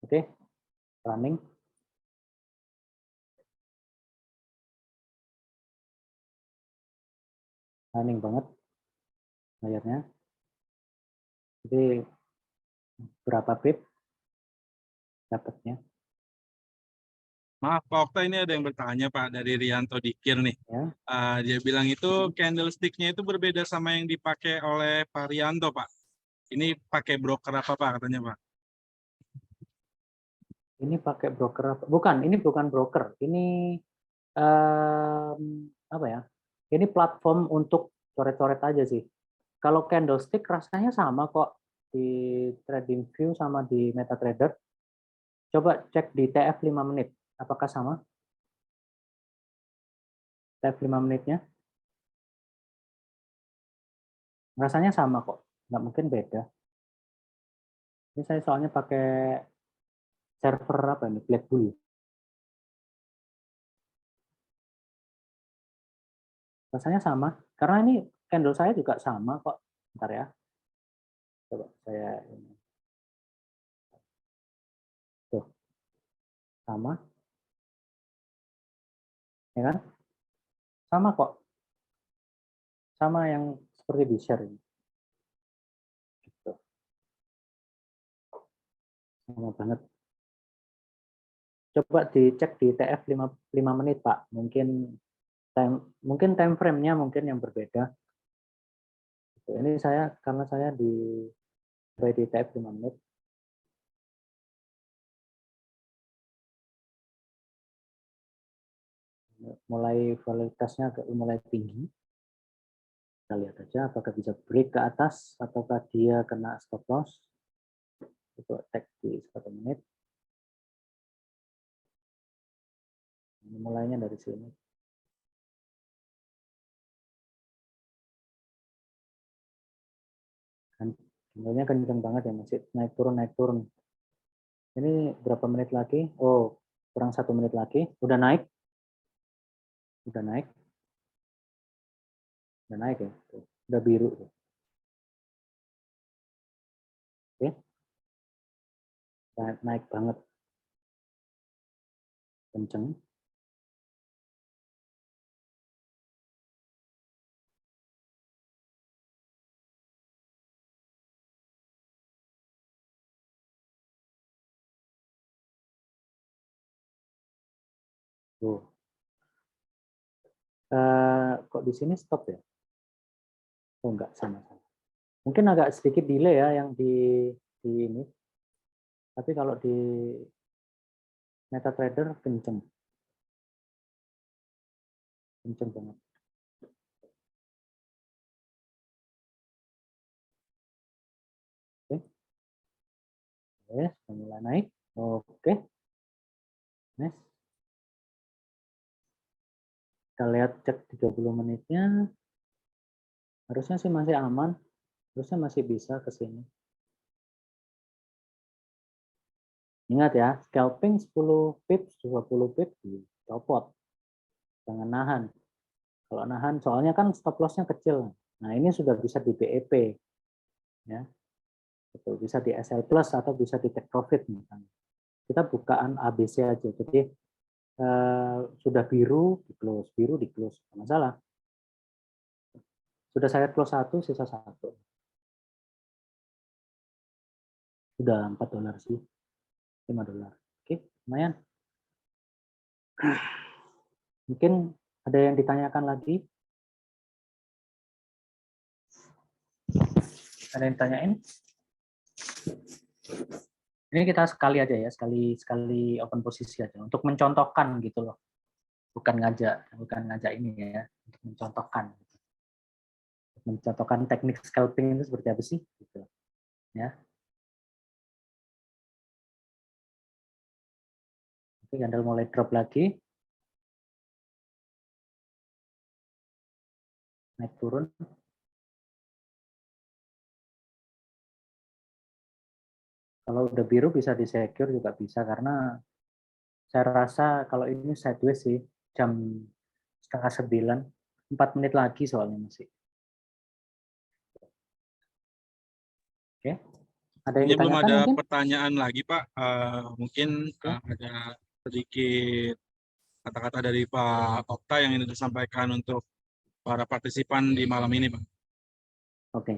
Oke, running. Running banget layarnya. Jadi berapa pip dapatnya? Maaf Pak Okta, ini ada yang bertanya Pak dari Rianto Dikir nih. Ya. Dia bilang itu candlestick-nya itu berbeda sama yang dipakai oleh Pak Rianto Pak. Ini pakai broker apa Pak katanya Pak? Ini pakai broker apa? Bukan, ini bukan broker. Ini apa ya? Ini platform untuk coret-coret aja sih. Kalau candlestick rasanya sama kok di TradingView sama di MetaTrader. Coba cek di TF 5 menit. Apakah sama? TF 5 menitnya? Rasanya sama kok. Nggak mungkin beda. Ini saya soalnya pakai server apa ini? Black Bull. Rasanya sama. Karena ini candle saya juga sama kok. Bentar ya. Coba saya ini. Tuh. Sama. Ya kan? Sama kok. Sama yang seperti di share ini. Gitu. Sama banget. Coba dicek di TF 5 menit, Pak. Mungkin time frame-nya mungkin yang berbeda. Ini saya karena saya di TF 5 menit. Mulai validitasnya mulai tinggi. Kita lihat aja apakah bisa break ke atas ataukah dia kena stop loss. Itu cek di 1 menit. Ini mulainya dari sini. Candlenya kencang banget ya, masih naik turun. Ini berapa menit lagi? Oh, kurang 1 menit lagi. Udah naik. Udah naik ya. Udah biru. Oke. Naik banget. Kenceng. Tuh. Kok di sini stop ya? Oh, enggak, sama. Mungkin agak sedikit delay ya yang di ini. Tapi kalau di MetaTrader kenceng. Kenceng banget. Oke. Yes, mulai naik. Oke. Next. Kita lihat cek 30 menitnya. Harusnya sih masih aman. Harusnya masih bisa ke sini. Ingat ya, scalping 10 pips, 20 pips dicopot. Jangan nahan. Kalau nahan, soalnya kan stop loss-nya kecil. Nah, ini sudah bisa di BEP. Ya. Betul, bisa di SL plus atau bisa di take profit misalnya. Kita bukaan ABC aja. Jadi sudah biru di close, biru di close, tidak masalah. Sudah saya close 1, sisa 1. Sudah $4 sih, $5. Oke, lumayan. Mungkin ada yang ditanyakan lagi? Ada yang tanyain? Ini kita sekali aja ya, sekali open posisi aja untuk mencontohkan gitu loh. Bukan ngajak ini ya, untuk mencontohkan. Mencontohkan teknik scalping itu seperti apa sih gitu. Ya. Oke, candle mulai drop lagi. Naik turun. Kalau udah biru bisa di secure juga bisa karena saya rasa kalau ini sideways sih jam 8:30, 4 menit lagi soalnya masih. Oke, ada yang Ini belum ditanyakan ada mungkin? pertanyaan lagi, Pak. Mungkin ada sedikit kata-kata dari Pak Okta yang ingin disampaikan untuk para partisipan di malam ini, Pak. Oke,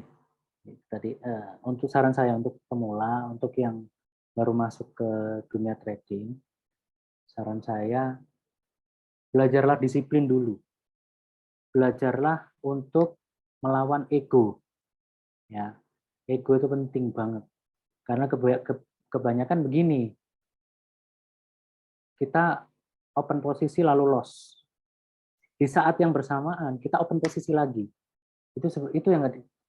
tadi untuk saran saya untuk pemula, untuk yang baru masuk ke dunia trading, saran saya belajarlah disiplin dulu. Belajarlah untuk melawan ego. Ya, ego itu penting banget. Karena kebanyakan begini, kita open posisi lalu loss. Di saat yang bersamaan kita open posisi lagi.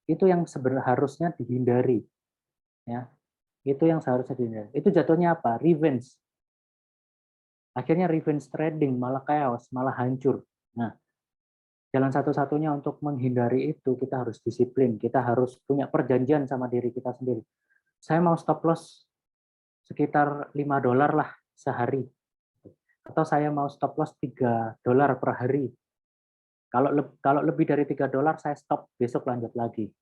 Itu yang sebenarnya harusnya dihindari. Ya, Itu yang seharusnya dihindari. Itu jatuhnya apa? Revenge. Akhirnya revenge trading, malah chaos, malah hancur. Nah, jalan satu-satunya untuk menghindari itu, kita harus disiplin. Kita harus punya perjanjian sama diri kita sendiri. Saya mau stop loss sekitar $5 lah sehari. Atau saya mau stop loss $3 per hari. Kalau lebih dari $3 saya stop, besok lanjut lagi.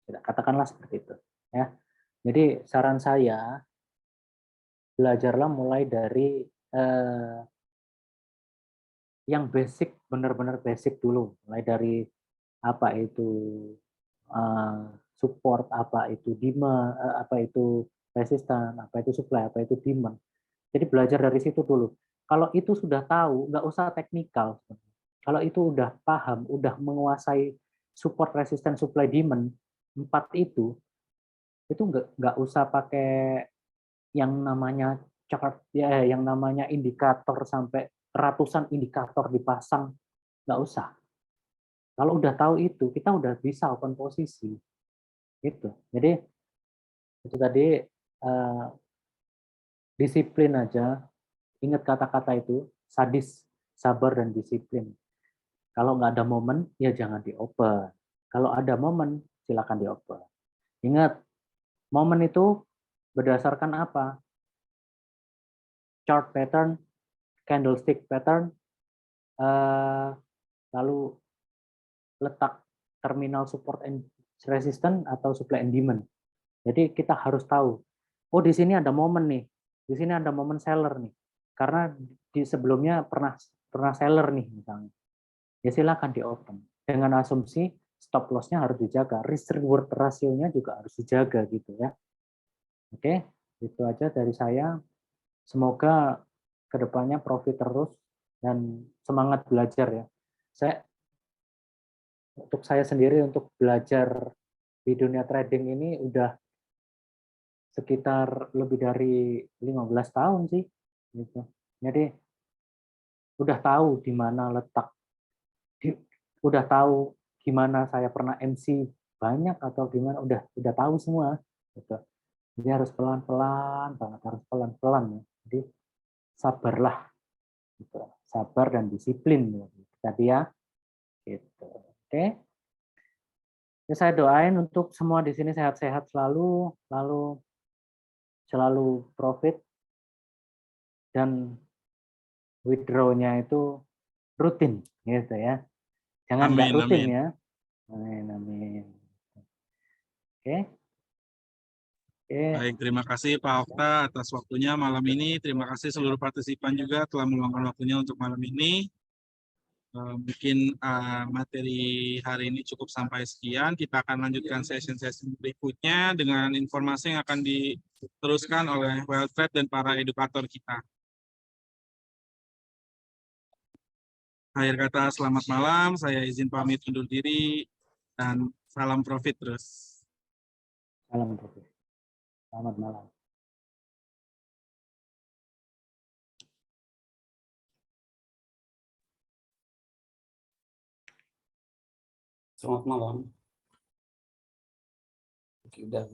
Katakanlah seperti itu. Ya. Jadi saran saya, belajarlah mulai dari yang basic, benar-benar basic dulu. Mulai dari apa itu support, apa itu demand, apa itu resisten, apa itu supply, apa itu demand. Jadi belajar dari situ dulu. Kalau itu sudah tahu, nggak usah teknikal. Kalau itu udah paham, udah menguasai support, resisten, supply, demand, 4 itu nggak usah pakai yang namanya chart, ya, yang namanya indikator sampai ratusan indikator dipasang, nggak usah. Kalau udah tahu itu, kita udah bisa open posisi, gitu. Jadi itu tadi disiplin aja. Ingat kata-kata itu, sadis, sabar, dan disiplin. Kalau nggak ada momen, ya jangan diopen. Kalau ada momen, silakan diopen. Ingat, momen itu berdasarkan apa? Chart pattern, candlestick pattern, lalu letak terminal support and resistance atau supply and demand. Jadi kita harus tahu, oh di sini ada momen nih, di sini ada momen seller nih, karena di sebelumnya pernah seller nih misalnya. Ya silakan di open dengan asumsi stop loss-nya harus dijaga, risk reward ratio-nya juga harus dijaga gitu ya. Oke, itu aja dari saya. Semoga kedepannya profit terus dan semangat belajar ya. Untuk saya sendiri untuk belajar di dunia trading ini udah sekitar lebih dari 15 tahun sih gitu. Jadi udah tahu di mana letak, udah tahu gimana saya pernah MC banyak atau gimana, udah tahu semua gitu. Jadi harus pelan-pelan banget, harus pelan-pelan ya. Jadi sabarlah gitu. Sabar dan disiplin ya. Tadi ya gitu. Oke. Ya, saya doain untuk semua di sini sehat-sehat selalu, selalu profit, dan withdraw-nya itu rutin gitu ya. Jangan nggak Amin, rutin amin. ya. Amin, amin. Oke. Oke. Baik, terima kasih Pak Okta atas waktunya malam ini. Terima kasih seluruh partisipan juga telah meluangkan waktunya untuk malam ini. Mungkin materi hari ini cukup sampai sekian. Kita akan lanjutkan session-session berikutnya dengan informasi yang akan diteruskan oleh WealthTrade dan para edukator kita. Akhir kata, selamat malam. Saya izin pamit undur diri dan salam profit terus. Salam profit. Selamat malam. Selamat malam. Oke, udah.